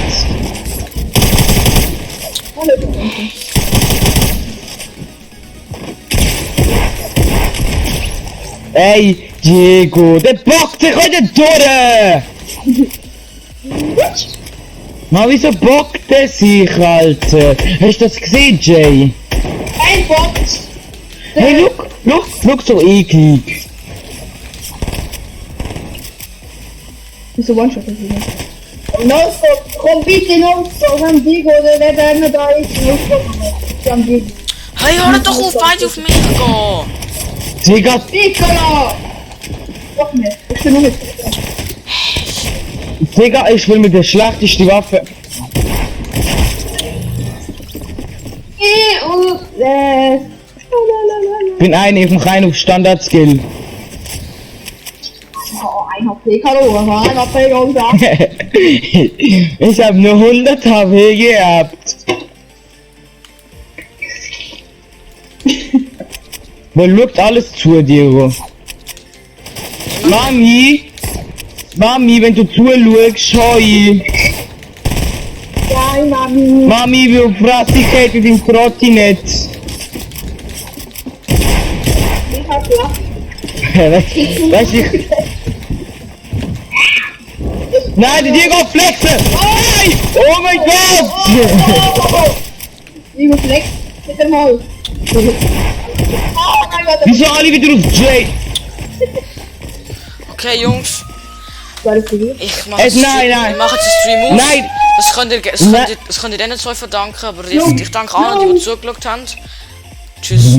Speaker 4: Ey, Diego, der bockt sich heute durch! Mann, wieso bockt der sich, Alter? Hast du das gesehen, Jay?
Speaker 3: Ein Bot.
Speaker 4: Hey, look, so eklig.
Speaker 3: Wieso One-Shot ist das? No-Stop, komm bitte No-Stop an Diego, der Werner da ist. No-Stop an Diego.
Speaker 1: Hey, hör doch auf, beide auf mich gehen.
Speaker 4: Digga,
Speaker 3: Nicola! Doch nicht, ich bin noch nicht.
Speaker 4: Digga, ich will mit der schlechtesten Waffe.
Speaker 3: Und,
Speaker 4: Bin ich mach rein auf Standard-Skill.
Speaker 3: Oh, ein HP, hallo, ein HP, und da.
Speaker 4: Ich hab nur 100 HP gehabt. Man schaut alles zu, Diego. Mami, wenn du zuschaust, schau ich.
Speaker 3: Ja, Mami.
Speaker 4: Mami, wie fress ich hätte im Trottinetz.
Speaker 3: Ich hab gelacht.
Speaker 4: Weißt du, nein, die Diego flexen! Nein! Oh mein Gott!
Speaker 3: Diego flex, mit dem Holz. Oh mein Gott,
Speaker 4: Wieso alle wieder auf Jay?
Speaker 1: Okay, Jungs,
Speaker 3: war das für dich?
Speaker 1: ich mache
Speaker 4: Nein, nein.
Speaker 1: Ich mache jetzt den Stream aus.
Speaker 4: Nein!
Speaker 1: Das könnt ihr denen zwei verdanken, aber ich danke allen, die zugeschaut haben. Tschüss.